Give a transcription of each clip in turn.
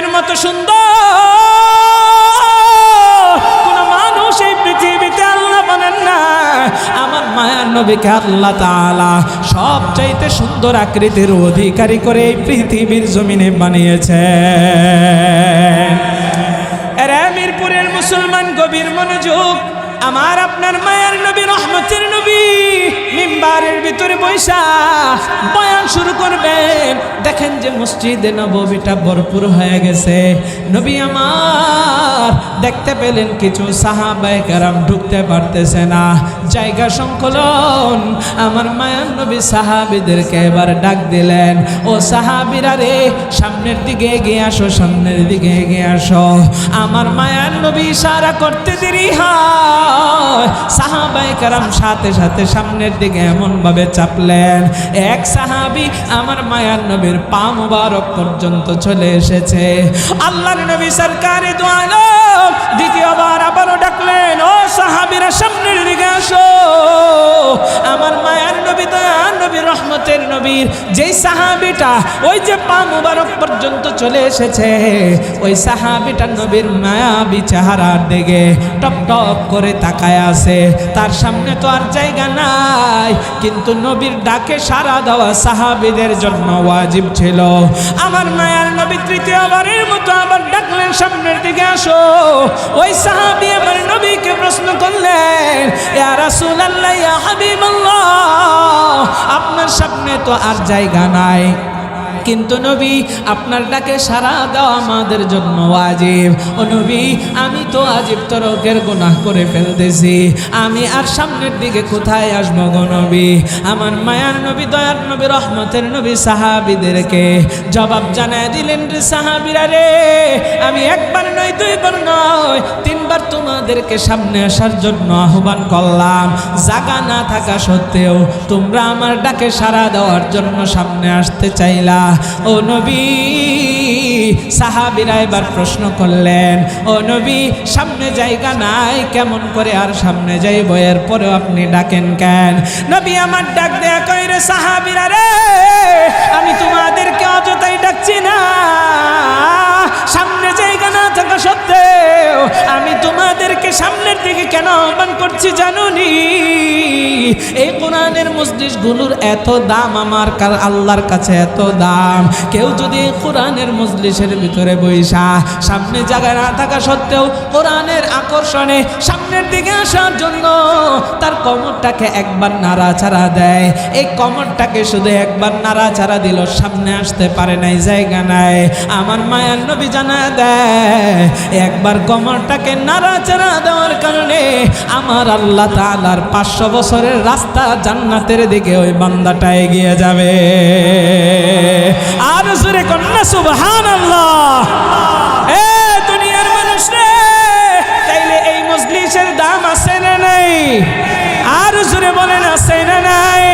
নবীর মতো সুন্দর কোন মানুষ এই পৃথিবীতে আল্লাহ বানান না। আমার মায়ার নবীকে আল্লাহ তাআলা সবচাইতে সুন্দর আকৃতির অধিকারী করে এই পৃথিবীর জমিনে বানিয়েছেন। এরা মিরপুরের মুসলমান গভীর মনোযোগ, আমার আপনার মায়ার নবী রহমতের নবী মিম্বারের ভিতরে বৈশা বয়ান শুরু করবেন। দেখেন যে মসজিদে নববীটা ভরপুর হয়ে গেছে। নবী আমার দেখতে পেলেন কিছু সাহাবায়ে কেরাম ঢুকতে পারতেছে না, জায়গা সংকলন। আমার মায়ার নবী সাহাবীদেরকে এবার ডাক দিলেন, ও সাহাবীরা রে, সামনের দিকে এগিয়ে আসো, সামনের দিকে এগিয়ে আসো। আমার মায়ার নবী ইশারা করতে দেরি হয়, সাহাবায়ে কেরাম সাথে সাথে সামনের দিকে এমন ভাবে চাপলেন, এক সাহাবী আমার মায়ার নবীর পা মুবারক পর্যন্ত চলে এসেছে। আল্লাহর নবী সরকারে দু আলম দ্বিতীয়বার আবারও ডাকলেন, ও সাহাবীরা সামনের দিকে আসো। আমার মায়ার নবী দয়ার নবী রহমতের নবীর যেই সাহাবীটা ওই যে পা মুবারক পর্যন্ত চলে এসেছে, ওই সাহাবীটা নবীর মায়াবী চেহারার দিকে টপ টপ করে তাকায় আছে। তার সামনে তো আর জায়গা নাই, কিন্তু নবীর ডাকে সাড়া দেওয়া সাহাবীদের জন্য ওয়াজিব ছিল। আমার মায়ার নবী তৃতীয়বারের মতো আবার ডাকলেন, সামনের দিকে আসো। ওই সাহাবী আমার নবীকে প্রশ্ন করলেন, ইয়া রাসূলুল্লাহ, ইয়া হাবিবাল্লাহ, আপনার সামনে তো আর জায়গা নাই, কিন্তু নবী আপনার ডাকে সাড়া দেওয়া আমাদের জন্য ওয়াজিব। ও নবী, আমি তো ওয়াজিব তরকের গুনাহ করে ফেলতেছি, আমি আর সামনের দিকে কোথায় আসবো গো নবী? আমার মায়ার নবী দয়ার নবী রহমতের নবী সাহাবীদেরকে জবাব জানায় দিলেন, রে সাহাবীরা রে, আমি একবার নয়, দুইবার নয়, তিনবার তোমাদেরকে সামনে আসার জন্য আহ্বান করলাম। জায়গা না থাকা সত্ত্বেও তোমরা আমার ডাকে সাড়া দেওয়ার জন্য সামনে আসতে চাইলা। ও নবী, সাহাবীরা এবার প্রশ্ন করলেন, ও নবী, সামনে জায়গা নাই, কেমন করে আর সামনে যাইব? এরপরেও আপনি ডাকেন কেন? নবী আমার ডাক দেয়া কই, রে সাহাবীরা রে, আমি তোমাদেরকে অযথাই ডাকছি না। সামনে জায়গা না থাকা সত্ত্বেও আমি তোমাদেরকে সামনের দিকে কেন আহ্বান করছি জানুনি? এই কোরআনের মজলিসগুলোর এত দাম আমার আল্লাহর কাছে, এত দাম। কেউ যদি কোরআনের মজলিসের ভিতরে বইসা সামনে জায়গা না থাকা সত্ত্বেও কোরআনের আকর্ষণে সামনের দিকে আসার জন্য তার কোমরটাকে একবার নাড়াচাড়া দেয়, এই কোমরটাকে শুধু একবার নাড়াচাড়া দিল, সামনে আসতে পারে নাই, জায়গা নাই। আমার মায়ার নবী জানা দেয়, একবার কোমরটাকে নাড়াচাড়া দেওয়ার কারণে আমার আল্লাহ তাআলার 500 বছরের রাস্তা জান্নাতের দিকে ওই বান্দাটা এগিয়ে যাবে। আর জোরে কন্যা সুবহানাল্লাহ। এ দুনিয়ার মানুষ রে, তাইলে এই মজলিসের দাম আছে না নাই? আর জোরে বলেন, আছে না নাই?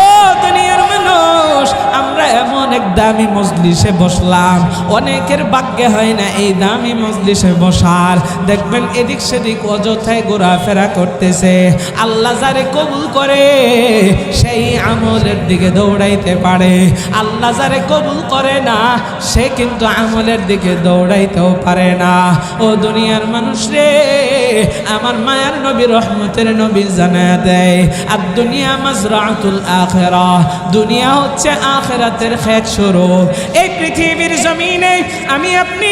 ও দুনিয়ার মানুষ, আমরা এমন এক দামি মজলিসে বসলাম, অনেকের ভাগ্যে হয় না এই দামি মজলিসে বসার। দেখবেন এদিক সেদিক অযথায় ঘোরাফেরা করতেছে। আল্লাহ যারে কবুল করে সেই আমলের দিকে দৌড়াইতে পারে, আল্লাহ যারে কবুল করে না সে কিন্তু আমলের দিকে দৌড়াইতেও পারে না। ও দুনিয়ার মানুষ রে, আমার মায়ার নবী রহমতের নবী জানায়া দেয়, আর দুনিয়া মাজরাতুল আখিরাহ, দুনিয়া হচ্ছে আখিরাতের ক্ষেত স্বরূপ। এই পৃথিবীর জমিনে আমি আপনি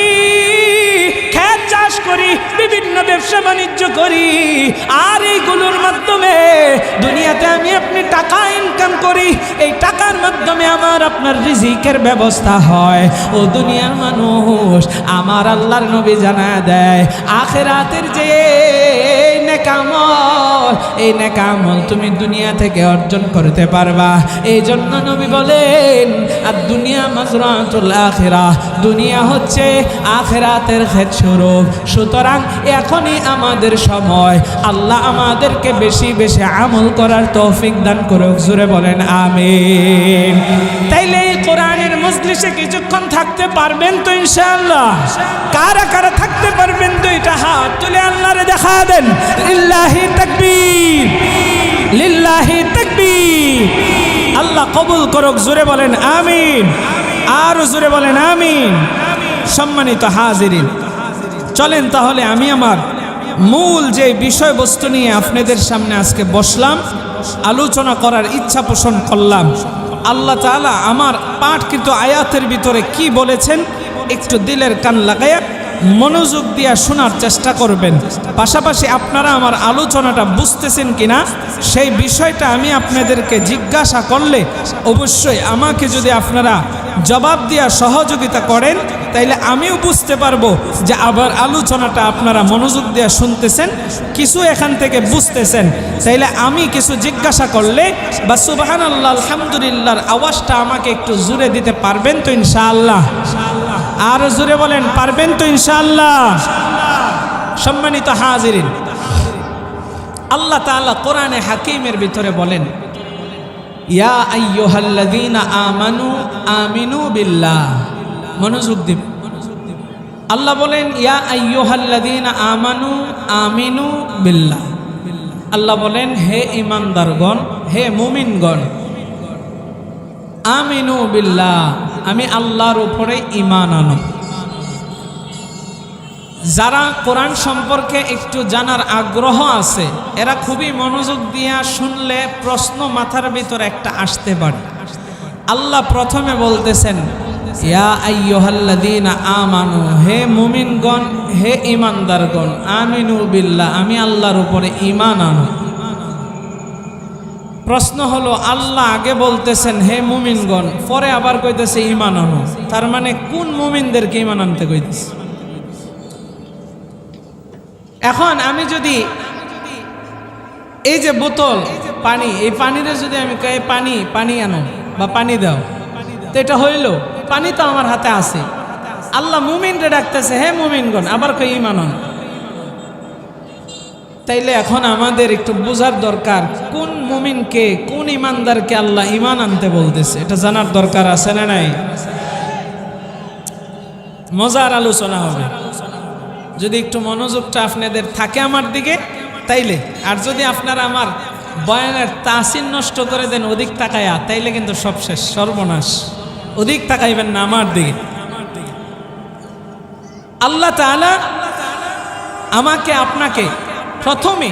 ক্ষেত চাষ করি, বিভিন্ন ব্যবসা বাণিজ্য করি, আর এইগুলোর মাধ্যমে দুনিয়াতে আমি আপনি টাকা ইনকাম করি। এই টাকার মাধ্যমে আমার আপনার রিজিকের ব্যবস্থা হয়। ও দুনিয়ার মানুষ, আমার আল্লাহর নবী জানায়া দেয়, আখিরাতের যে নেক আমল, এই নেক আমল তুমি দুনিয়া থেকে অর্জন করতে পারবা। এই জন্য নবী বলেন, আর দুনিয়া মাজরাতুল আখিরাহ, দুনিয়া হচ্ছে আখিরাতের ক্ষেত স্বরূপ। সুতরাং এখনই আমাদের সময়, আল্লাহ আমাদেরকে বেশি বেশি আমল করার তৌফিক দান করুক। জোরে বলেন আমিন। তাইলে এই কোরআনের মজলিসে কিছুক্ষণ থাকতে পারবেন তো ইনশাআল্লাহ? কারা কারা থাকতে পারবেন? দুইটা হাত তুলে আল্লাহরে দেখা দেন। লিল্লাহি তাকবীর, লিল্লাহি তাকবীর। আল্লাহ কবুল করুক। জোরে বলেন আমিন, আর জোরে বলেন আমিন। সম্মানিত হাজিরিন, চলেন তাহলে আমি আমার মূল যে বিষয়বস্তু নিয়ে আপনাদের সামনে আজকে বসলাম, আলোচনা করার ইচ্ছা পোষণ করলাম। আল্লাহ তাআলা আমার পাঠকৃত আয়াতের ভিতরে কি বলেছেন একটু দিলের কান লাগায়া মনোযোগ দিয়ে শোনার চেষ্টা করবেন। পাশাপাশি আপনারা আমার আলোচনাটা বুঝতেছেন কিনা সেই বিষয়টা আমি আপনাদেরকে জিজ্ঞাসা করলে অবশ্যই আমাকে যদি আপনারা জবাব দেওয়া সহযোগিতা করেন তাইলে আমিও বুঝতে পারবো যে আবার আলোচনাটা আপনারা মনোযোগ দিয়ে শুনতেছেন, কিছু এখান থেকে বুঝতেছেন। তাইলে আমি কিছু জিজ্ঞাসা করলে বা সুবহানাল্লাহ আলহামদুলিল্লাহর আওয়াজটা আমাকে একটু জোরে দিতে পারবেন তো ইনশাআল্লাহ? আর জোরে বলেন, পারবেন তো ইনশাআল্লাহ? সম্মানিত হাজিরিন, আল্লাহ তাআলা কোরআনে হাকিমের ভিতরে বলেন, ইয়া আইয়ুহাল্লাযীনা আমানু আমিনু বিল্লাহ। মনোযোগ দিবেন। আল্লাহ বলেন ইয়া আইয়ুহাল্লাযীনা আমানু আমিনু বিল্লাহ। আল্লাহ বলেন হে ঈমানদারগণ, হে মুমিনগণ, আমিনু বিল্লাহ, আমি আল্লাহর উপরে ঈমান আনো। যারা কোরআন সম্পর্কে একটু জানার আগ্রহ আছে এরা খুবই মনোযোগ দিয়ে শুনলে প্রশ্ন মাথার ভিতরে একটা আসতে পারে। আল্লাহ প্রথমে বলতেছেন ইয়া আইয়ুহাল্লাযীনা আমানু, হে মুমিনগণ, হে ঈমানদারগণ, আমিনু বিল্লাহ, আমি আল্লাহর উপরে ঈমান আনো। প্রশ্ন হলো আল্লাহ আগে বলতেছেন হে মুমিনগণ, পরে আবার কইতেছে ঈমান আনো, তার মানে কোন মুমিনদেরকে ঈমান আনতে কইতেছে? এখন আমি যদি এই যে বোতল পানি, এই পানিরে যদি আমি কই পানি আনো বা পানি দাও, তো এটা হইল পানি তো আমার হাতে আছে। আল্লাহ মুমিনরে ডাকতেছে হে মুমিনগণ, আবার কই ঈমান আনো। তাইলে এখন আমাদের একটু বোঝার দরকার কোন মুমিনকে, কোন ঈমানদারকে আল্লাহ ঈমান আনতে বলতেছে, এটা জানার দরকার আছে না নাই? মজার আলোচনা হবে যদি একটু মনোযোগটা আপনাদের থাকে আমার দিকে তাইলে। আর যদি আপনারা আমার বয়ানের তাসির নষ্ট করে দেন অধিক তাকায়া, তাইলে কিন্তু সব শেষ, সর্বনাশ। অধিক তাকাইবেন না আমার দিকে। আল্লাহ তাআলা আমাকে আপনাকে প্রথমে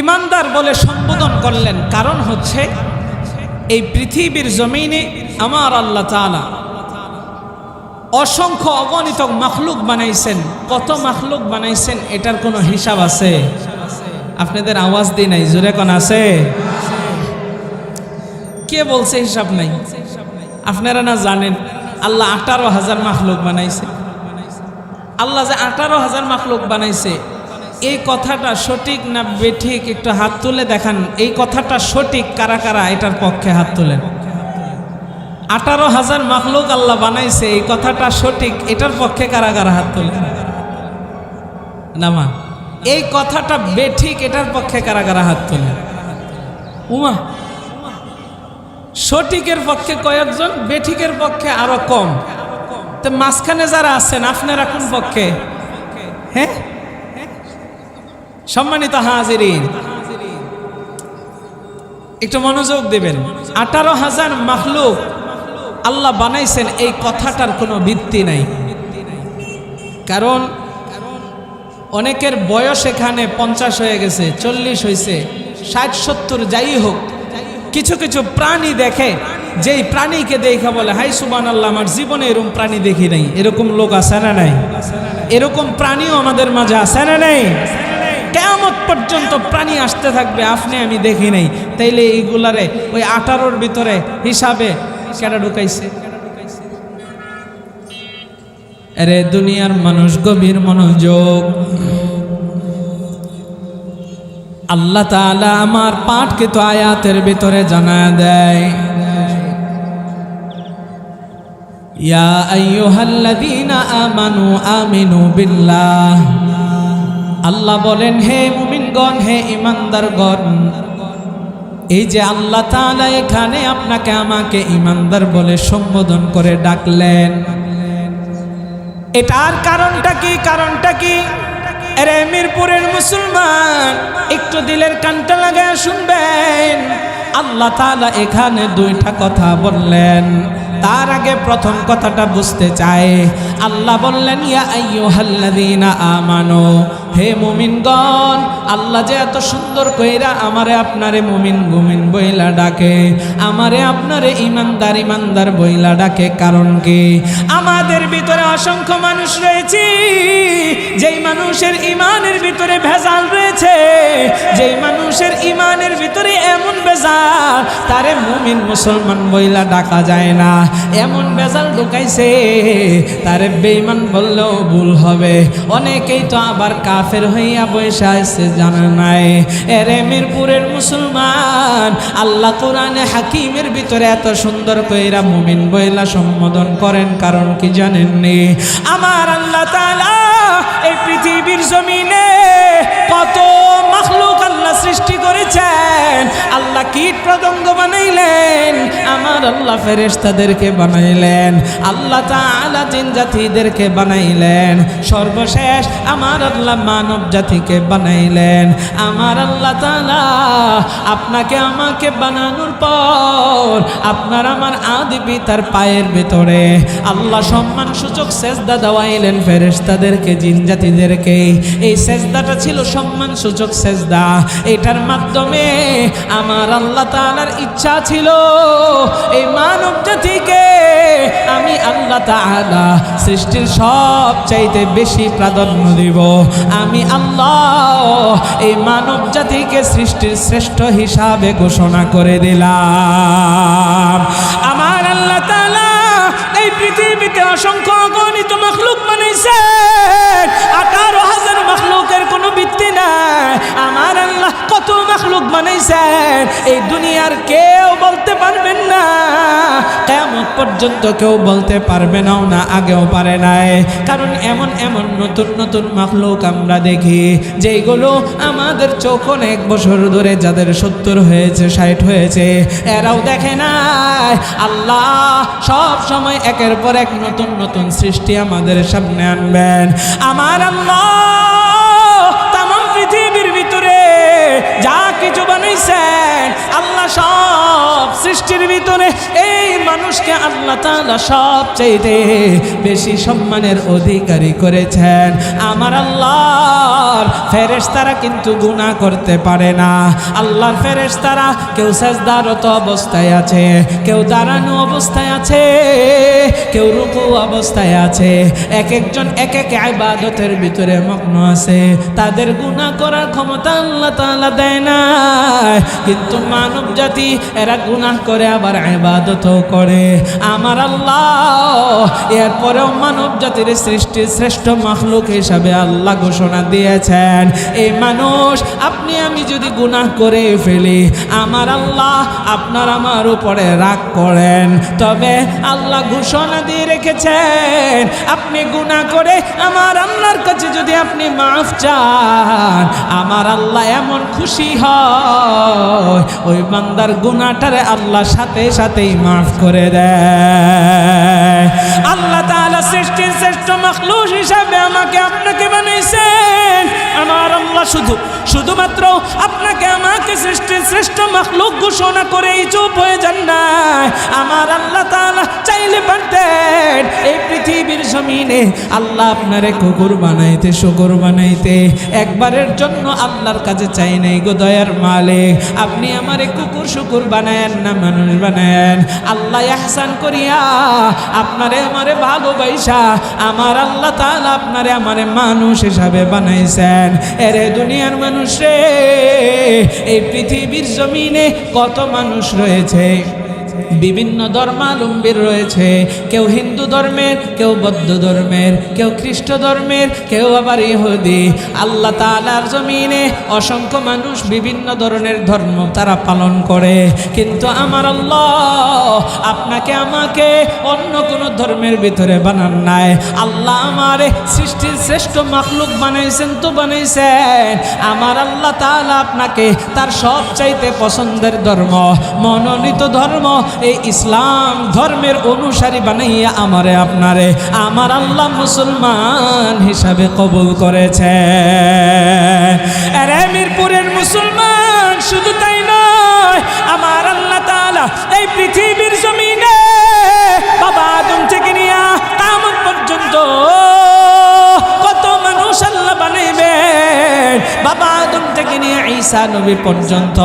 ঈমানদার বলে সম্বোধন করলেন, কারণ হচ্ছে এই পৃথিবীর জমিনে আমার আল্লাহ তাআলা অসংখ্য অগণিত মাখলুক বানাইছেন। কত মাখলুক বানাইছেন এটার কোনো হিসাব আছে? আপনাদের আওয়াজ দিই নাই, জোরে কোন আছে? কে বলছে হিসাব নাই? আপনারা না জানেন আল্লাহ 18,000 মাখলুক বানাইছে? আল্লাহ যে 18,000 মাখলুক বানাইছে এই কথাটা সঠিক না বেঠিক একটু হাত তুলে দেখান। এই কথাটা সঠিক কারা কারা এটার পক্ষে হাত তুলেন। 18,000 মাখলুক আল্লাহ বানাইছে, এই কথাটা সঠিক, এটার পক্ষে কারা কারা হাত তুলেন? নামা। এই কথাটা বেঠিক, এটার পক্ষে কারা কারা হাত তুলেন? উমা। সঠিকের পক্ষে কয়েকজন, বেঠিকের পক্ষে আরো কম। তো মাঝখানে যারা আছেন আপনারা কোন পক্ষে? হ্যাঁ, সম্মানিত হাজিরিন একটু মনোযোগ দিবেন। 18,000 মাখলুক আল্লাহ বানাইছেন, এই কথাটার কোনো ভিত্তি নাই। কারণ অনেকের বয়স এখানে 50 হয়ে গেছে, 40 হয়েছে, 60-70 যাই হোক, কিছু কিছু প্রাণী দেখে, যেই প্রাণীকে দেখে বলে হাই সুবহানাল্লাহ, আমার জীবনে এরকম প্রাণী দেখি নাই। এরকম লোক আছে না নাই? এরকম প্রাণীও আমাদের মাঝে আছে না নাই? কিয়ামত পর্যন্ত প্রাণী আসতে থাকবে, আপনি আমি দেখি নাই। তাইলে এইগুলারে ওই 18-র ভিতরে হিসাবে কেডা ঢুকাইছে? আরে দুনিয়ার মানুষ, গভীর মনোযোগ। আল্লাহ তাআলা আমার পাঠকৃত আয়াতের ভিতরে জানায় দেয়, ইয়া আইয়ুহাল্লাযীনা আমানু আমিনু বিল্লাহ। আল্লাহ বলেন হে মুমিনগণ, হে ঈমানদারগণ, এই যে আল্লাহ তাআলা এখানে আপনাকে আমাকে ঈমানদার বলে সম্বোধন করে ডাকলেন, এটার কারণটা কি? কারণটা কি? আরে মিরপুরের মুসলমান একটু দিলের কানটা লাগায় শুনবেন। আল্লাহ তাআলা এখানে দুইটা কথা বললেন। তার আগে প্রথম কথাটা বুঝতে চায়। আল্লাহ বললেন ইয়া আইয়ুহাল্লাযীনা আমানু, হে মুমিনগণ, আল্লাহ যে এত সুন্দর কইরা আমারে আপনারে মুমিন মুমিন বইলা ডাকে, আমারে আপনারে ইমানদার ইমানদার বইলা ডাকে, কারণ কি? আমাদের ভিতরে অসংখ্য মানুষ রয়েছে, যেই মানুষের ইমানের ভিতরে ভেজাল রয়েছে, যেই মানুষের ইমানের ভিতরে এমন ভেজাল তারে মুমিন মুসলমান বইলা ডাকা যায় না, এমন ভেজাল ঢুকাইছে তারে বেঈমান বললেও ভুল হবে। অনেকেই তো আবার কাফের হইয়া বসে আছে, জানা নাই। এরে মিরপুরের মুসলমান, আল্লাহ কোরআনে হাকিমের ভিতরে এত সুন্দর কইরা মুমিন বইলা সম্বোধন করেন, কারণ কি জানেননি? আমার আল্লাহ তাআলা এই পৃথিবীর জমিনে কত মাখলুক আল্লাহ সৃষ্টি করেছেন। আল্লাহ কীট পতঙ্গ বানাইলেন, আমার আল্লাহ ফেরেশতাদেরকে বানাইলেন, আল্লাহ তাআলা জিন জাতিদেরকে বানাইলেন, সর্বশেষ আমার আল্লাহ মানব জাতিকে বানাইলেন। আমার আল্লাহ তাআলা আপনাকে আমাকে বানানোর পর আপনার আমার আদি পিতার পায়ের ভিতরে আল্লাহ সম্মান সূচক সেজদা দেওয়াইলেন ফেরেশতাদেরকে, জিন জাতিদেরকে। এই সেজদাটা ছিল সম্মান সূচক সেজদা। এটার মাধ্যমে আমার আল্লাহ তাআলার ইচ্ছা ছিল এই মানব জাতিকে আমি আল্লাহ তাআলা সৃষ্টির সব চাইতে বেশি প্রাধান্য দিব। আমি আল্লাহ এই মানব জাতিকে সৃষ্টির শ্রেষ্ঠ হিসাবে ঘোষণা করে দিলাম। আমার আল্লাহ তাআলা এই পৃথিবীতে অসংখ্য অগণিত মাখলুক বানাইছেন, 18,000 মাখলুকের কোনো ভিত্তি নাই। আমার আল্লাহ কত মাখলুক বানাইছেন এই দুনিয়ার কেউ বলতে পারবেন না, কিয়ামত পর্যন্ত কেউ বলতে পারবে নাও না, আগেও পারে নাই। কারণ এমন এমন নতুন নতুন মাখলুক আমরা দেখি যেগুলো আমাদের চোখ অনেক বছর ধরে, যাদের 70 হয়েছে 60 হয়েছে, এরাও দেখে নাই। আল্লাহ সব সময় একের পর এক নতুন নতুন সৃষ্টি আমাদের সামনে আনবেন। আমার আল্লাহ তামাম পৃথিবীর ভিতরে যা কিছু বানাইছেন, আল্লাহ সব সৃষ্টির ভিতরে এই মানুষকে আল্লাহ তাআলা সবচাইতে বেশি সম্মানের অধিকারী করেছেন। আমার আল্লাহর ফেরেশতারা কিন্তু গুনাহ করতে পারে না। আল্লাহর ফেরেশতারা কেউ সাজদারত অবস্থায় আছে, কেউ দাঁড়ানো অবস্থায় আছে, কেউ রুকু অবস্থায় আছে, এক একজন এক এক ইবাদতের ভিতরে মগ্ন আছে। তাদের গুনাহ করার ক্ষমতা আল্লাহ তাআলা দেয় না, কিন্তু মানব জাতি এরা গুনাহ করে আবার ইবাদতও করে। আমার আল্লাহ এরপরেও মানব জাতির সৃষ্টির শ্রেষ্ঠ মাখলুক হিসাবে আল্লাহ ঘোষণা দিয়েছেন, এই মানুষ আপনি আমি যদি গুনাহ করে ফেলি, আমার আল্লাহ আপনার আমার উপরে রাগ করেন। তবে আল্লাহ ঘোষণা দিয়ে রেখেছেন, আপনি গুনাহ করে আমার আল্লাহর কাছে যদি আপনি মাফ চান, আমার আল্লাহ এমন খুশি হয় ওই বান্দার গুনাহটারে আল্লাহ সাথে সাথেই মাফ করে দেয়। আল্লাহ তাআলা সৃষ্টির শ্রেষ্ঠ মাখলুক হিসাবে আমাকে আপনাকে বানাইছেন। আমার আল্লাহ শুধুমাত্র আপনাকে আমাকে সৃষ্টির শ্রেষ্ঠ মাখলুক ঘোষণা করেই চুপ হয়ে যান না। আমার আল্লাহ তাআলা চাইলে পারতেন এই পৃথিবীর জমিনে আল্লাহ আপনারে কুকুর বানাইতে, শুকুর বানাইতে। একবারের জন্য আল্লাহর কাছে চাই নাই গো দয়ার মালিক, আপনি আমারে কুকুর শুকুর বানায়েন না, মানুষ বানায়েন। আল্লাহ ইহসান করিয়া আপনারে আমারে ভালোবাসা আমার আল্লাহ তাআলা আপনারে আমারে মানুষ হিসাবে বানাইছেন। এরে দুনিয়ার মানুষ রে, এই পৃথিবীর জমিনে কত মানুষ রয়েছে, বিভিন্ন ধর্মাবলম্বী রয়েছে, কেউ হিন্দু ধর্মের, কেউ বৌদ্ধ ধর্মের, কেউ খ্রিস্ট ধর্মের, কেউ আবার ইহুদি। আল্লাহ তাআলার জমিনে অসংখ্য মানুষ বিভিন্ন ধরনের ধর্ম তারা পালন করে, কিন্তু আমার আল্লাহ আপনাকে আমাকে অন্য কোনো ধর্মের ভিতরে বানান নাই। আল্লাহ আমারে সৃষ্টির শ্রেষ্ঠ মাখলুক বানাইছেন তো বানাইছেন। আমার আল্লাহ তাআলা আপনাকে তার সবচাইতে পছন্দের ধর্ম, মনোনীত ধর্ম এই ইসলাম ধর্মের অনুসারী বানাইয়া আমারে আপনারে আমার আল্লাহ মুসলমান হিসাবে কবুল করেছে। আরে মিরপুরের মুসলমান, শুধু তাই নয়, আমার আল্লাহ তাআলা এই পৃথিবীর জমিনে বাবা আদম থেকে নিয়ে কিয়ামত পর্যন্ত কত মানুষ আল্লাহ বানাইবেন। বাবা আদম থেকে নিয়ে ঈসা নবী পর্যন্ত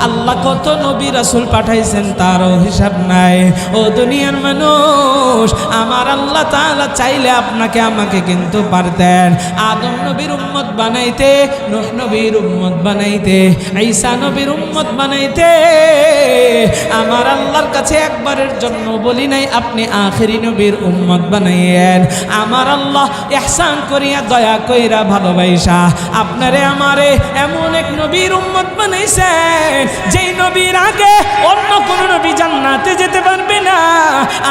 আল্লাহ কত নবী রাসূল পাঠাইছেন তারও হিসাব নাই। ও দুনিয়ার মানুষ, আমার আল্লাহ তাআলা চাইলে আপনাকে আমাকে কিন্তু পারতেন আদম নবীর উম্মত বানাইতে, নূহ নবীর উম্মত বানাইতে, ঈসা নবীর উম্মত বানাইতে। আমার আল্লাহর কাছে একবারের জন্য বলি নাই আপনি আখেরি নবীর উম্মত বানাইয়েন। আমার আল্লাহ ইহসান করিয়া দয়া কইরা ভালোবাসা আপনারে আমারে এমন এক নবীর উম্মত বানাইছেন যেই নবীর আগে অন্য কোন নবী জান্নাতে যেতে পারবে না।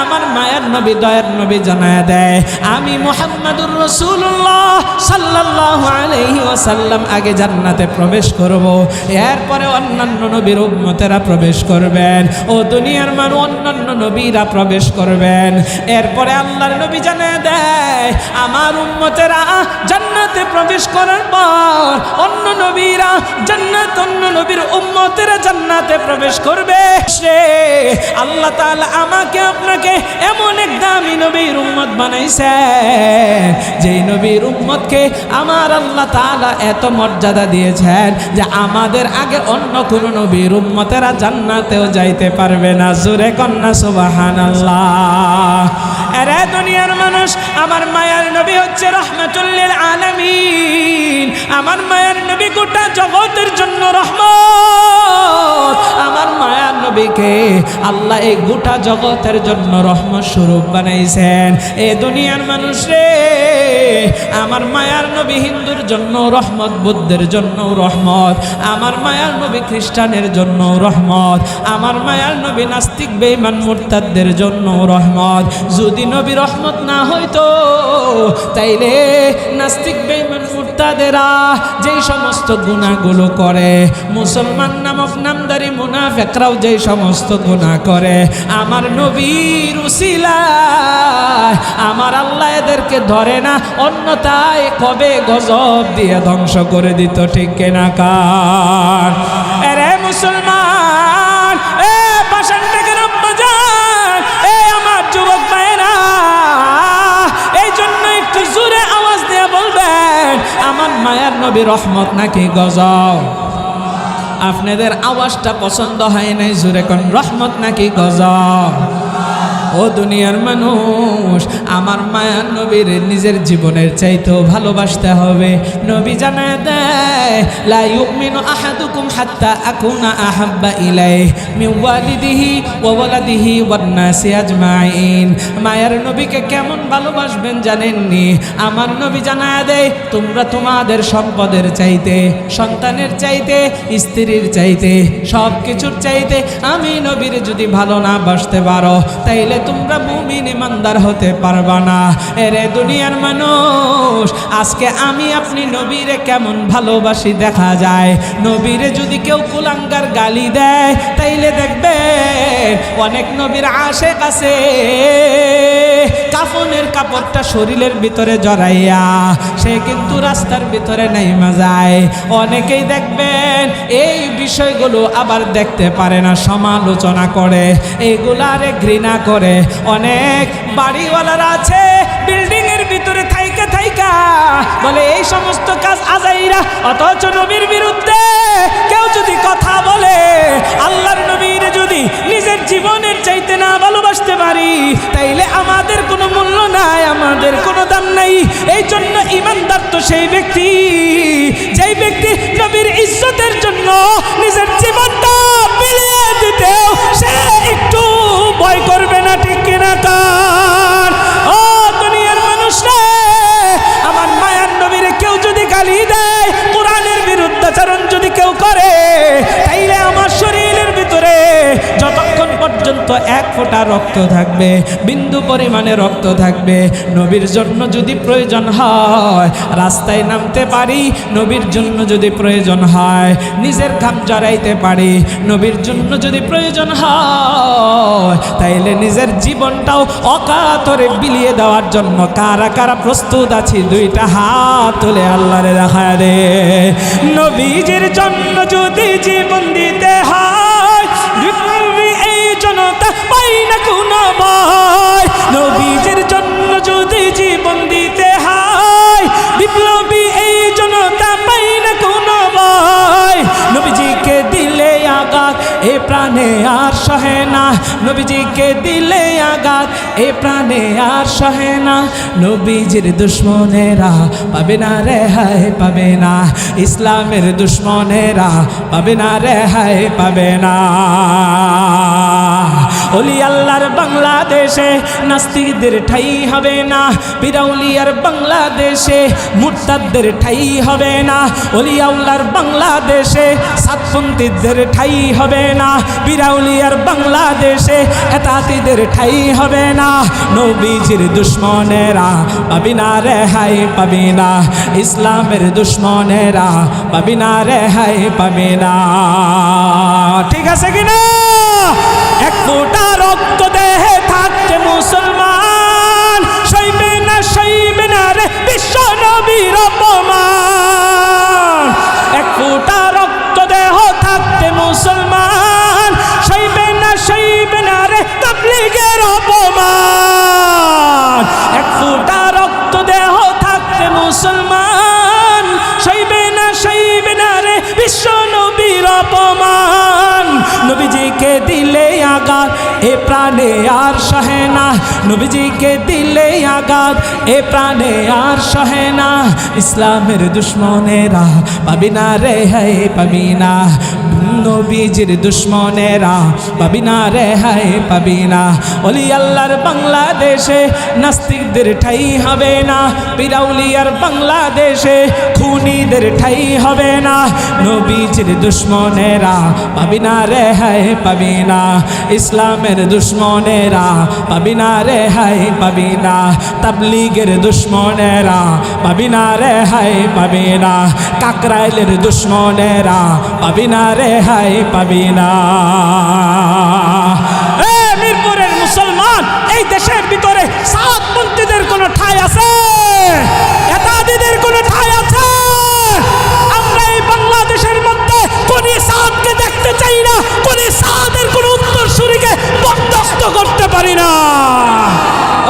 আমার মায়ের নবী দয়ার নবী জানায়া দেয় আমি মুহাম্মাদুর রাসূলুল্লাহ সাল্লাল্লাহু আলাইহি ওয়াসাল্লাম আগে জান্নাতে প্রবেশ করব, এরপরে অন্যান্য নবীর উম্মতেরা প্রবেশ করবেন। ও দুনিয়ার মানুষ, অন্যান্য নবীরা প্রবেশ করবেন। এরপরে আল্লাহর নবী জানায়া দেয় আমার উম্মতেরা জান্নাতে প্রবেশ করার পর অন্য নবীরা জান্নাত, অন্য নবীর উম্মতেরা জান্নাতে প্রবেশ করবে। সে আল্লাহ তাআলা আমাকে আপনাকে এমন এক দামি নবীর উম্মত বানাইছেন যেই নবীর উম্মতকে আমার আল্লাহ তাআলা এত মর্যাদা দিয়েছেন যে আমাদের আগে অন্য কোন নবীর উম্মতেরা জান্নাতেও যাইতে পারবে না। জোরে কন্না সুবহানাল্লাহ। আরে দুনিয়ার মানুষ, আমার মায়ার নবী হচ্ছে রাহমাতুল লিল আলামিন। আমার মায়ার নবী গোটা জগতের জন্য রহমত। আমার মায়ার নবীকে আল্লাহ এই গোটা জগতের জন্য রহমত স্বরূপ বানাইছেন। এ দুনিয়ার মানুষ রে, আমার মায়ার নবী হিন্দুর জন্য রহমত, বুদ্ধের জন্য রহমত। আমার মায়ার নবী খ্রিস্টানের জন্য রহমত। আমার মায়ার নবী নাস্তিক বেঈমান মুরতাদদের জন্য রহমত। যদি নবী রহমত না হইতো তাইলে নাস্তিক বেঈমান মুরতাদেরা যেই সমস্ত গুনাহগুলো করে, মুসলমান নামক নামদারি মুনাফিকরাও যেই সমস্ত গুনাহ করে, আমার নবীর উসিলায় আমার আল্লাহ এদেরকে ধরে না, অন্যথায় কবে গজব দিয়ে ধ্বংস করে দিত। ঠিক কিনা কার? আরে মুসলমান, এ পাষাণ থেকে রব্বা যান, এ আমার যুবক ভাইরা, এই জন্য একটু জোরে আওয়াজ দিয়ে বলবেন আমার মায়ার নবী রহমত নাকি গজব? আপনাদের আওয়াজটা পছন্দ হয় নাই, জোরে কোন রহমত নাকি গজব? ও দুনিয়ার মানুষ, আমার মায়ার নবীর নিজের জীবনের চাইতেও ভালোবাসতে হবে। নবী জানায় দেয় লা ইউমিনু আহাদুকুম হাত্তা আকুনা আহাব্বা ইলাইহি মিন ওয়ালিদিহি ওয়া ওয়ালাদিহি ওয়ান নাসি আজমাইন। মায়ার নবীকে কেমন ভালোবাসবেন জানেননি? আমার নবী জানায় দেয় তোমরা তোমাদের সম্পদের চাইতে, সন্তানের চাইতে, স্ত্রীর চাইতে, সব কিছুর চাইতে আমি নবীর যদি ভালো না বাসতে পারো তাইলে তোমরা মুমিন ইমানদার হতে পারবা না। এরে দুনিয়ার মানুষ, আজকে আমি আপনি নবীরে কেমন ভালোবাসি দেখা যায়। নবীরে যদি কেউ কুলাঙ্গার গালি দেয় তাইলে দেখবেন অনেক নবীর আশেক আছে কাফনের কাপড়টা শরীরের ভিতরে জড়াইয়া সে কিন্তু রাস্তার ভিতরে নাইমা যায়। অনেকেই দেখবেন এই বিষয়গুলো আবার দেখতে পারে না, সমালোচনা করে, এগুলারে ঘৃণা করে। অনেক বাড়িওয়ালারা আছে বিল্ডিং এর ভিতরে থাইকা থাইকা বলে এই সমস্ত কাজ আজাইরা, অথচ নবীর বিরুদ্ধে কেউ যদি কথা বলে, আল্লাহর নবীর যদি নিজের জীবনের চাইতে না ভালোবাসতে পারি তাইলে আমাদের কোনো মূল্য নাই, আমাদের কোনো দাম নাই। এই জন্য ইমানদার তো সেই ব্যক্তি যেই ব্যক্তি নবীর ইজ্জতের জন্য নিজের জীবনটা বিলিয়ে দিতেও সে একটু ভয় করবে না। ঠিক কিনা কার? ও দুনিয়ার মানুষ রে, আমার মায়ার নবীরে কেউ যদি গালি দেয়, কোরআনের বিরুদ্ধাচরণ যদি কেউ করে, তাইলে আমার শরীরের ভিতরে যতক্ষণ পর্যন্ত এক ফোঁটা রক্ত থাকবে, বিন্দু পরিমাণে রক্ত থাকবে, নবীর জন্য যদি প্রয়োজন হয় রাস্তায় নামতে পারি, নবীর জন্য যদি প্রয়োজন হয় নিজের ঘাম জড়াইতে পারি, নবীর জন্য যদি প্রয়োজন হয় তাইলে নিজের জীবনটাও অকাতরে বিলিয়ে দেওয়ার জন্য কারা কারা প্রস্তুত আছি? দুইটা হাত তুলে আল্লাহরে দেখা রে। নবীজির জন্য যদি জীবন দিতে হয়, এই জনতা পাই না কোনো ভয়। নবীজির জন্য যদি জীবন দিতে হয়, বিপ্লবী এই জনতা পাই না কোনো ভয়। নবীজিকে দিলে আঘাত এ প্রাণে আর সহে না, নবীজিকে দিলে আঘাত এ প্রাণে আর সহে না। নবীজির দুশ্মনেরা পাবে না রেহাই পাবে না, ইসলামের দুশ্মনেরা পাবে না রেহাই পাবে না। ওলি আল্লাহর বাংলাদেশে নাস্তিকদের ঠাই হবে না, বিরাউলিয়ার বাংলাদেশে মুরতাদদের ঠাই হবে না। ওলি আল্লাহর বাংলাদেশে সাতপন্থীদের ঠাই হবে না, বিরাউলিয়ার বাংলাদেশে এতাতিদের ঠাই হবে না। নবীজির দুশ্মনেরা পাবি না রেহাই পাবি না, ইসলামের দুশ্মনেরা পাবি না রেহাই পাবি না। ঠিক আছে কিনা? এক ফোঁটা রক্ত দেহে থাকতে মুসলমান সইবে না রে বিশ্ব নবীর অপমান। এক ফোঁটা রক্ত দেহ থাকতে মুসলমান সইবে না রে তাবলীগের অপমান। এক ফোঁটা রক্ত দেহ থাকতে মুসলমান সইবে না রে বিশ্ব নবীর অপমান। নবীজিকে দিলে আঘাত এ প্রাণে আর সহে না, নবীজিকে দিলে আঘাত এ প্রাণে আর সহে না। ইসলামের দুশ্মনেরা পাবি না রেহাই পাবি না, নবীজির দুশ্মনেরা পাবি না রেহাই পাবি না। ওলি আল্লাহর বাংলাদেশে নাস্তিকদের ঠাই হবে না, বিরাউলিয়ার বাংলাদেশে খুনিদের ঠাই হবে না। নবীজির দুশ্মনেরা পাবি না রেহাই পাবি না, ইসলামের দুশ্মনেরা পাবি না রেহাই পাবি না। তাবলীগের দুশ্মনেরা পাবি না রেহাই পাবি না, কাকরাইলের দুশ্মনেরা পাবি না রেহাই পাবি না। মিরপুরের মুসলমান, এই দেশের ভিতরে সাতপন্থীদের কোনো ঠাঁই আছে? এতাদিদের কোনো ঠাঁই আছে? আমরা এই বাংলাদেশের মধ্যে কোন সাদকে দেখতে চাই না, কোন সাদের কোন উত্তরসূরিকে বরদাস্ত করতে পারি না।